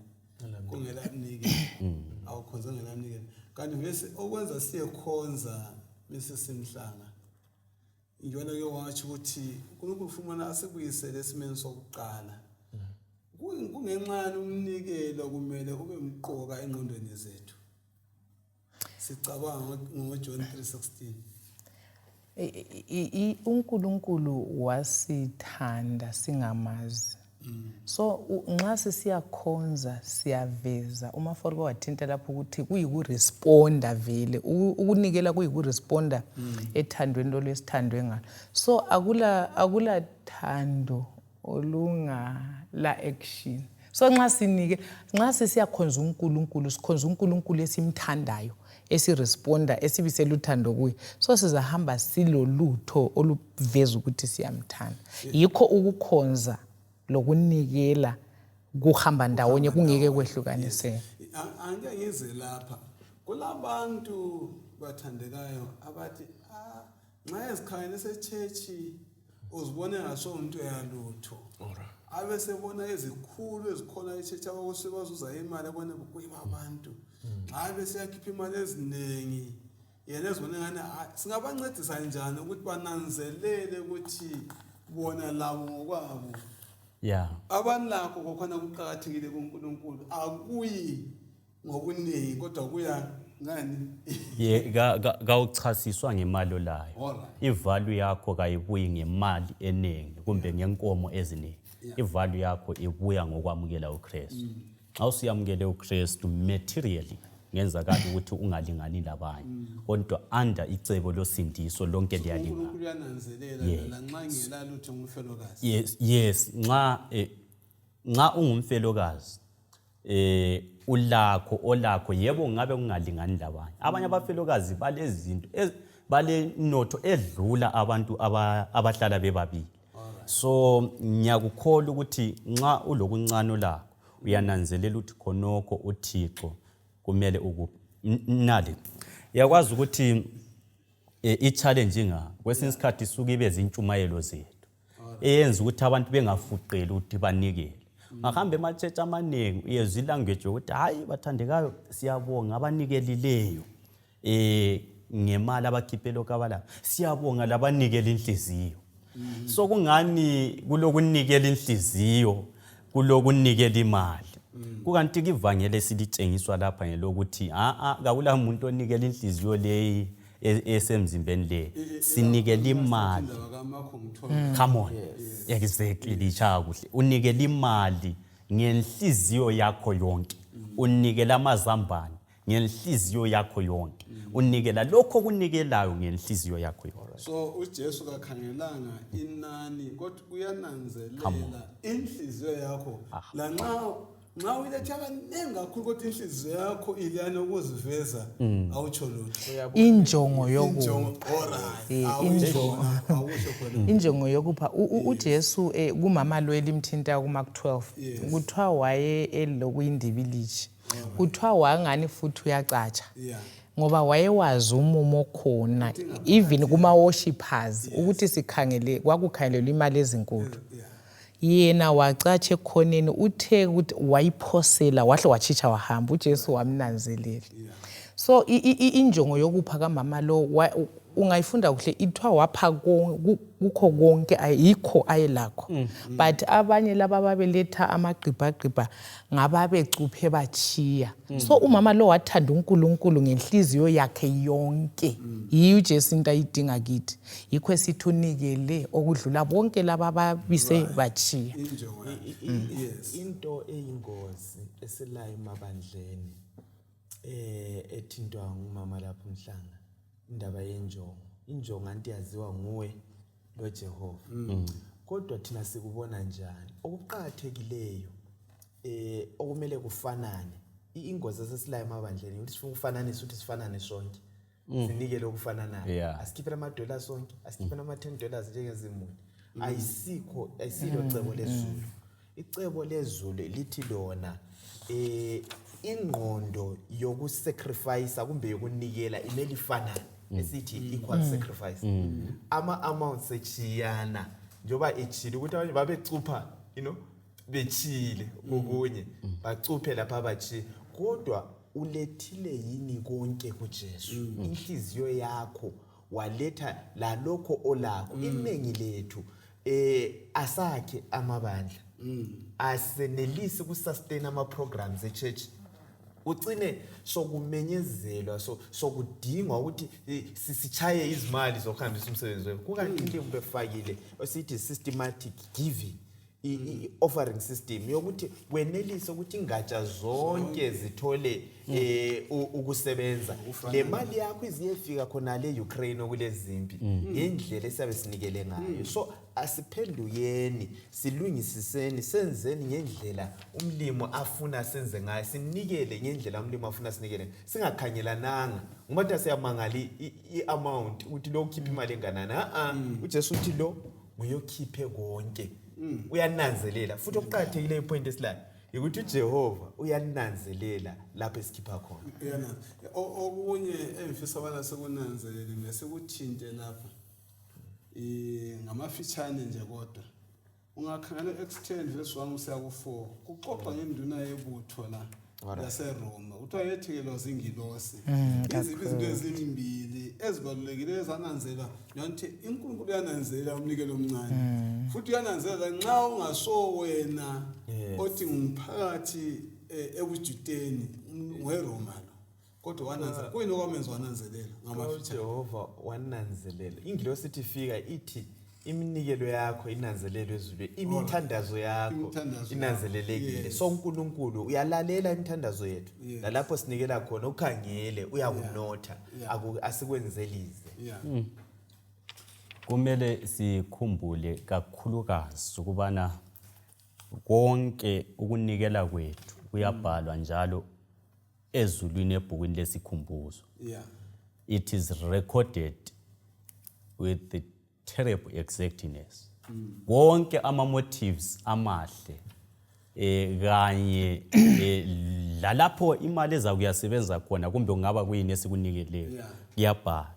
Speaker 1: kungela mnikelo awukhonze ngela mnikelo kanti bese okwenza siyekhonza bese simhlanga ngiyona ke watsho ukuthi uNkulunkulu ufumana asekuyisele esimeni sokuqala kungenxa umnikelo kumele ube mqoka engqondweni zethu sicabanga ngoJohn 3:16
Speaker 4: uNkulunkulu wasithanda singamazi so nxa sisiyakhonza siyaveza umafori kwathinta lapho ukuthi kuyikuresponder vele ukunikela kuyikuresponder ethandweni lolwesithandwe ngalo so akula thando olungala action so nxa sisiyakhonza uNkulunkulu sikhonza uNkulunkulu esimthandayo esiresponda esibisela uthando kuye so sizahamba silolutho oluveza ukuthi siyamthanda yikho ukukhonza lokunikela kuhamba ndawonye kungeke kwehlukaniseke
Speaker 1: anje ngize lapha kulabantu bathandekayo abathi nxa ezikhangele sechechi uzibone ngaso umuntu yalutho abe sebona ezikhulu ezikhona echechi abakusebazuza imali abone kuyima abantu abe seyakhipha imali eziningi yena ezibone ngane singabancedisa njani ukuthi bananzelele ukuthi bona labo ngokwabo abanakho kokhona kuqhakathekile kuNkulunkulu akuyi ngokuningi kodwa kuya ngani
Speaker 3: kawuchasiswa ngemali olayo ivalue yakho kayibuyi ngemali eningi kumbe ngenkomo eziningi ivalue yakho ibuya ngokwamukela uKristu xa usiyamukele uKristu materially ngenzakala ukuthi ungalingani labanye kodwa under icebo losindiso lonke liyalingana
Speaker 1: uNkulunkulu uyananzelela lanxa ngela lutho ngumfelokazi
Speaker 3: yes nxa ungumfelokazi olakho yebo ngabe kungalingani labanye abanye abafelokazi balezinto balenotho edlula abantu abahlala bebabili So ngiyakukholwa ukuthi nxa ulokuncane lakho uyananzelela ukuthi khonokho uThixo kumele nali. Yakwazi ukuthi i-challenge nga kwesinye isikhathi isuke ibe zintshumayelo zethu eyenza ukuthi abantu bengafuqeli ukuthi banikele. Ngahamba ema-church amaningi uyezwa ilanguage yokuthi hayi bathandekayo siyabonga abanikelileyo ngemali abakhiphe lokho abalakho, siyabonga labanikela inhliziyo. So kungani kulokunikela inhliziyo kulokunikela imali. Kukanti ivangeli esilitshengiswa lapha ngelokuthi akula muntu onikela inhliziyo leyi esemzimbeni le, sinikela imali. Come on. Exactly, lichaya kuhle. Unikela imali ngenhliziyo yakho yonke. Unikela amazambane ngenhliziyo yakho yonke. Unikela lokho kunikelayo ngenhliziyo yakho yonke.
Speaker 1: So uJesu kakhangelanga inani kodwa uyananzelela inhliziyo yakho. La nxa uyiletha kaningi kakhulu kodwa inhliziyo yakho ilana ukuziveza awutsho lutho.
Speaker 4: Injongo injongo yokupha uJesu kumama lo elimthinta kuMark 12 kuthiwa waye elokuyindibilishi. Kuthiwa wangani futhi uyacatsha. Ngoba wayewazi umumo khona even kuma worshipers ukuthi sikhangele kwakukhangelelwa imali ezinkulu. Yena wacatshe khoneni uthe ukuthi wayiphosela wahle wachitsha wahamba. uJesu wamnanzelela. So injongo yokupha kamama lo ungayifunda kuhle ithiwa wapha kukho konke ayikho ayelakho. But abanye laba babeletha amagqibhagqibha ngababecuphe bachiya. So umama lo wathanda uNkulunkulu ngenhliziyo yakhe yonke. Yiyo uJesu into ayidinga kithi. Yikho esithi unikele okudlula bonke laba babise bachiya.
Speaker 2: Into eyingozi esila emabandleni ethintwa ngumama lapho umhlanga indaba yenjongo. Injongo anti yaziwa nguwe lo Jehova. Kodwa thina sikubona njani? Okuqhakathekileyo okumele kufanane. Ingozi esesila emabandleni ukuthi sifuna ukufananisa ukuthi sifanane sonke. Sinikele okufananayo. Asikhiphe ama-$, sonke, asikhiphe ama-$10 njengezimuli. Ayisilo cebo lezulu. Icebo lezulu lithi lona ingqondo yokusacrifice kumbe yokunikela imeli ifanana esithi equal sacrifice. Ama-amounts echiyana njoba echile ukuthi abanye babecupha bechile okunye bacuphe lapha abachi kodwa ulethile yini konke kuJesu. Inhliziyo yakho waletha la lokho olakho. Iningi lethu asakhe amabandla asenelisi ukusustain ama-programs e-church. Ucine sokumenyezelwa sokudingwa ukuthi sisichaye izimali zokuhambisa umsebenzi wethu. Kukanti into befakile osithi systematic giving offering system yokuthi wenelise ukuthi ingatsha zonke zithole ukusebenza. Le mali yakho iziyefika khona le Ukraine okulezimpi ngendlela esiyabe sinikele ngayo. So asiphendukeni silungisiseni senzeni ngendlela umlimo afuna senze ngayo. Sinikele ngendlela umlimo afuna sinikele. Singakhanyelananga ngobathi siyamangala i-amount ukuthi lo ukhipha imali enganani. uJesu uthi lo uyokhiphe konke. Uyananzelela futhi okuqhakathekile ipoint esilayo ukuthi uJehova uyananzelela lapho esikhipha khona.
Speaker 1: Okunye emfisa abana sekunanzelele nesekuthinte lapha ngamafitshane nje kodwa ungakhangela Acts 10:1 usiya ku4 kuxoxa ngenduna yebutho la yaseRoma. Uthiwa yethikelwa zingilosi. Izinto ezimbili ezibalulekile ezananzela ngithi uNkulunkulu uyananzelela umnikelo omncane. Futhi uyananzelela nxa ungasowena othi ngumphakathi ebujuteni weRoma lo. Kodwa wananzelela kuyini okwamenza wananzelela ngamafitshane.
Speaker 2: Jehova wananzelela. Ingilosi ithi fika ithi iminikelo yakho inanzelelwe ezulwini. Imithandazo yakho inanzelelekile. So uNkulunkulu uyalalela imithandazo yethu. Lalapho sinikela khona ukhangele uyakunotha asikwenzelize.
Speaker 3: Kumele sikhumbule kakhulukazi ukubana konke ukunikela kwethu kuyabhalwa njalo ezulwini ebhukwini lesikhumbuzo. It is recorded with the terrible exactness. wonke ama-motives amahle kanye lalapho imali eza kuyasebenza khona kumbe kungaba kuyini esikunikeleyo kuyabhala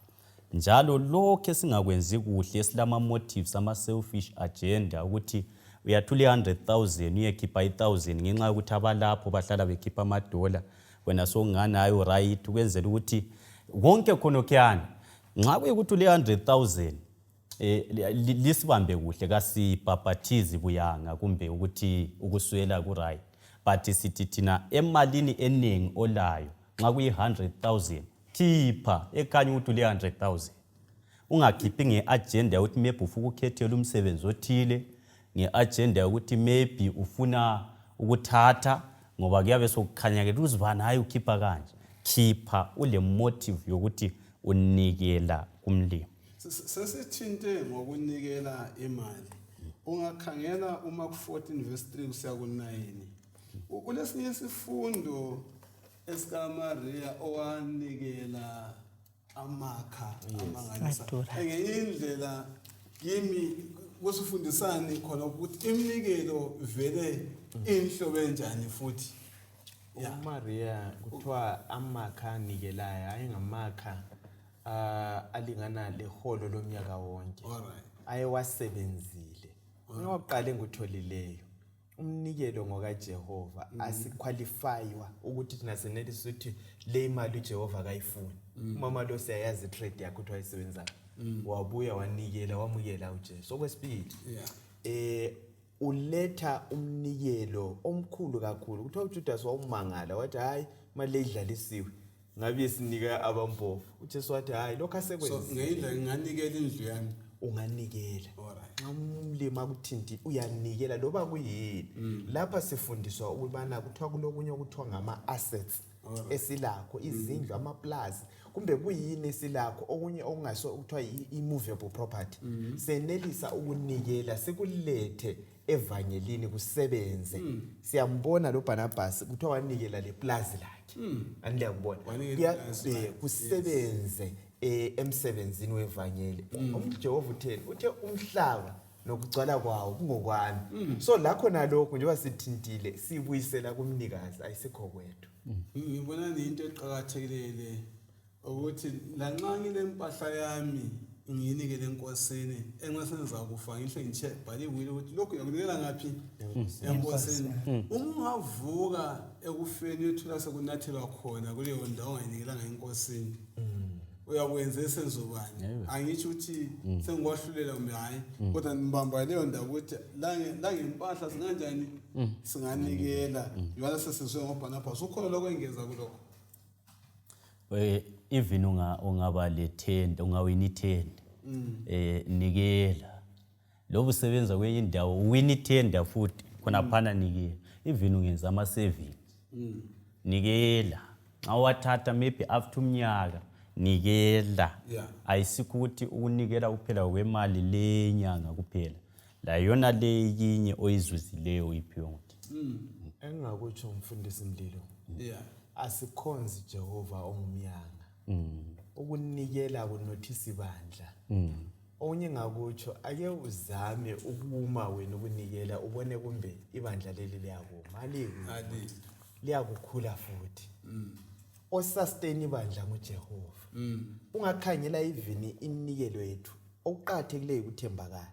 Speaker 3: njalo lokho esingakwenzi kuhle esilama-motives ama-selfish agenda ukuthi uyathula 100,000 uyekhipha 1,000 ngenxa yokuthi abalapho bahlala bekhipha amadola wena sokungani hayi uright ukwenzela ukuthi konke khonokuyana nxa kuyikuthi ule 100,000 lisibambe kuhle kasibhabhathizi buyanga kumbe ukuthi ukuswela ku-right but sithi thina emalini eningi olayo nxa kuyi-100,000 khipha ekhanya ukuthi ule 100,000 ungakhiphi nge-agenda yokuthi maybe ufuna ukukhethela umsebenzi othile nge-agenda yokuthi maybe ufuna ukuthatha ngoba kuyabe sokukhanya-ke uzibani hayi ukhipha kanje khipha ule motive yokuthi unikela kumlimi
Speaker 1: sesithinte ngokunikela imali ungakhangela uma ku-14 verse 3 kusiya ku-9 kulesinye isifundo esikaMaria owanikela amakha amangalisa ngenye indlela kimi kusifundisani khona ukuthi iminikelo vele inhlobo enjani futhi
Speaker 2: uMaria kuthiwa amakha anikelayo ayengamakha alingana leholo lomnyaka wonke ayewasebenzile ngokuqala engikutholileyo umnikelo ngokaJehova asiqualifywa ukuthi thina senelisa ukuthi le imali uJehova akayifuni umama lo siyayazi trade yakhe ukuthi wayisebenza wabuya wanikela wamukela uJesu okwesibili uletha umnikelo omkhulu kakhulu kuthiwa uJudas wawumangala wathi hayi imali idlalisiwe ngabe sinika abampofu uJesu wathi hayi lokho asekwenza
Speaker 1: so ngeyindlela nginganikela indlu yami
Speaker 2: unganikela nxa umlimi akuthinti uyanikela loba kuyini lapha sifundiswa ukubana kuthiwa kulokunye okuthiwa ngama-assets esilakho izindlu amaplazi kumbe kuyini esilakho okunye okungaso kuthiwa i-movable property senelisa ukunikela sikulethe evangelini kusebenze siyambona lo Barnabas kuthiwa wanikela le plaza lakhe andiyakubona kusebenze emsebenzini wevangeli uJehova utheni uthe umhlaba nokugcwala kwawo kungokwami so lakho nalokho njengoba sithintile sibuyisela kumnikazi ayisikho kwethu
Speaker 1: ngibona into eqhakathekile ukuthi lanxa ngilempahla yami ngiyinikele enkosini enqasenza kufa ngihle ngiche bhali wile ukuthi lokho yakunikela ngapi enkosini ungavuka ekufeni uthola sekunathelwa khona kuleyo ndawo ongayinikelanga enkosini uyakwenza esenzobani angisho ukuthi sengikwahlulela kumbe hayi kodwa nibamba leyo ndawo ukuthi la ngempahla singanjani singanikela yona sesizwe ngoBarnabas ukhona lokwengeza kulokho
Speaker 3: even ungaba le-10 ungawini i-10 nikela lobu sebenza kwenye indawo uwini i-10 futhi khona phana nikela even ungenza ama-savings nikela nxa wathatha maybe after umnyaka nikela ayisikho ukuthi ukunikela kuphela kwemali lenyanga kuphela la yona leyinye oyizuzileyo uyiphiwe nguthi
Speaker 2: engingakutsho umfundisi Mlilo asikhonzi Jehova ongumyanga ukunikela kunothisa ibandla onye ngakutsho ake uzame ukuma wena ukunikela ubone kumbe ibandla leli liyakuma liyakukhula futhi osustain ibandla nguJehova ungakhangela even inikelo yethu okuqhathekile ukuthembakala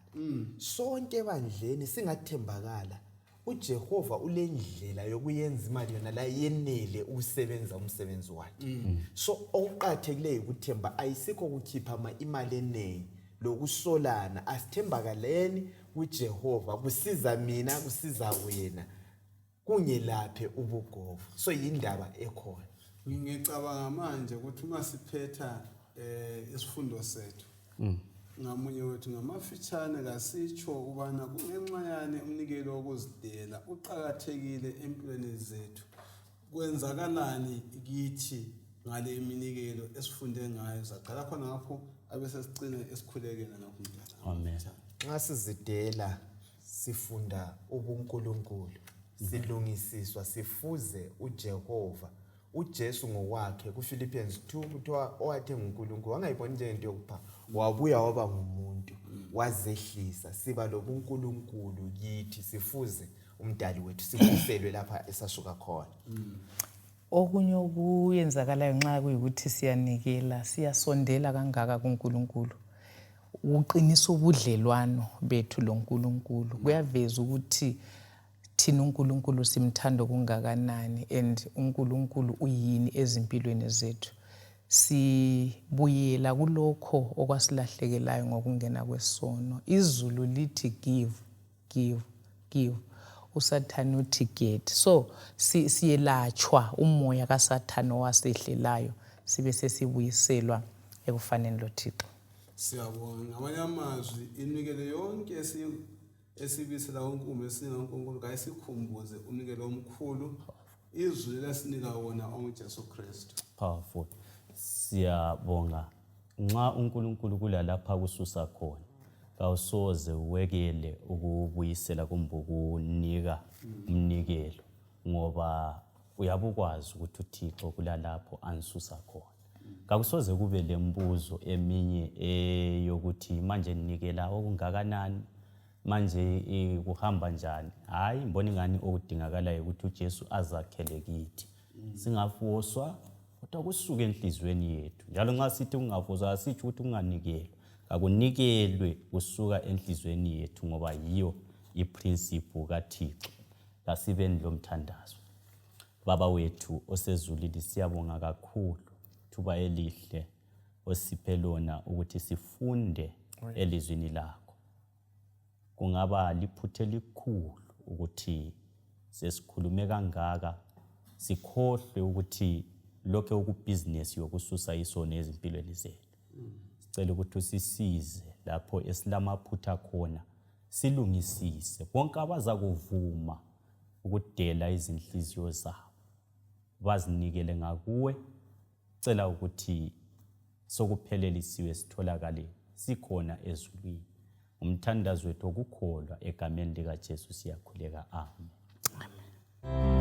Speaker 2: sonke ebandleni singathembakala uJehova ulendlela yokuyenza imali yona la yenele ukusebenza umsebenzi wakhe so okuqhathekile ukuthemba ayisikho ukukhipha imali eningi lokusolana asithembakaleni kuJehova kusiza mina kusiza wena kungelaphe ubugovu so yindaba ekhona
Speaker 1: ngicabanga manje ukuthi uma siphetha isifundo sethu ngamunye wethu ngamafitshane kasitsho ubana kungenxa yani umnikelo wokuzidela uqhakathekile empilweni zethu kwenzakalani kithi ngale iminikelo esifunde ngayo saqala khona ngapho abese sicine esikhulekela ngakho mntwana
Speaker 3: amen
Speaker 2: nxa sizidela sifunda ubuNkulunkulu silungisiswa sifuze uJehova uJesu ngokwakhe kuFilipians 2 kuthiwa owathi nguNkulunkulu wangayiboni nje into yokupha wabuya waba ngumuntu wazehlisa siba lobunkulunkulu kithi sifuze umdali wethu sibuyiselwe lapha esasuka khona.
Speaker 4: Okunye okuyenzakalayo nxa kuyikuthi siyanikela siyasondela kangaka kuNkulunkulu uqinisa ubudlelwano bethu loNkulunkulu kuyaveza ukuthi thina uNkulunkulu simthanda kungakanani and uNkulunkulu uyini ezimpilweni zethu. Sibuyela kulokho okwasilahlekelayo ngokungena kwesono. Izulu lithi give. uSathane uthi get. So siyelatshwa umoya kaSathane owasehlelayo sibe sesibuyiselwa ekufaneni loThixo.
Speaker 1: Siyabonga. Ngamanye amazwi inikele yonke esibisela uNkulunkulu esinaNkulunkulu kayisikhumbuze unikele omkhulu izwi lesinika wona onguJesu Kristu.
Speaker 3: Powerful. Siyabonga. Nxa uNkulunkulu kulalapha kususa khona kawusoze uwekele ukubuyisela kumbe ukunika umnikelo ngoba uyabukwazi ukuthi uThixo kulalapho anisusa khona. Kakusoze kube lembuzo eminye eyokuthi manje ninikela okungakanani manje kuhamba njani. Hayi mbona ngani okudingakalayo ukuthi uJesu azakhele kithi. Singafoswa kodwa kusuke enhlizweni yethu. Njalo nxa sithi ungafoswa asithi ukuthi unganikelwa. Akunikelwe kusuka enhlizweni yethu ngoba yiyo iprinciple kaThixo. Kasibeni lomthandazo. Baba wethu osezulwini siyabonga kakhulu thuba elihle osiphe lona ukuthi sifunde elizwini lakho. Kungaba liphuthe likhulu ukuthi sesikhulume kangaka sikhohlwe ukuthi lokho okubusiness yokususa isono ezimpilweni zethu. Sicela ukuthi usisize lapho esilamaphutha khona silungisise bonke abaza kuvuma ukudela izinhliziyo zabo bazinikele ngakuwe. Cela ukuthi sokuphelelisiwe sitholakale sikhona ezulwini. Umthandazo wethu okukholwa egameni likaJesu siyakhuleka. Amen.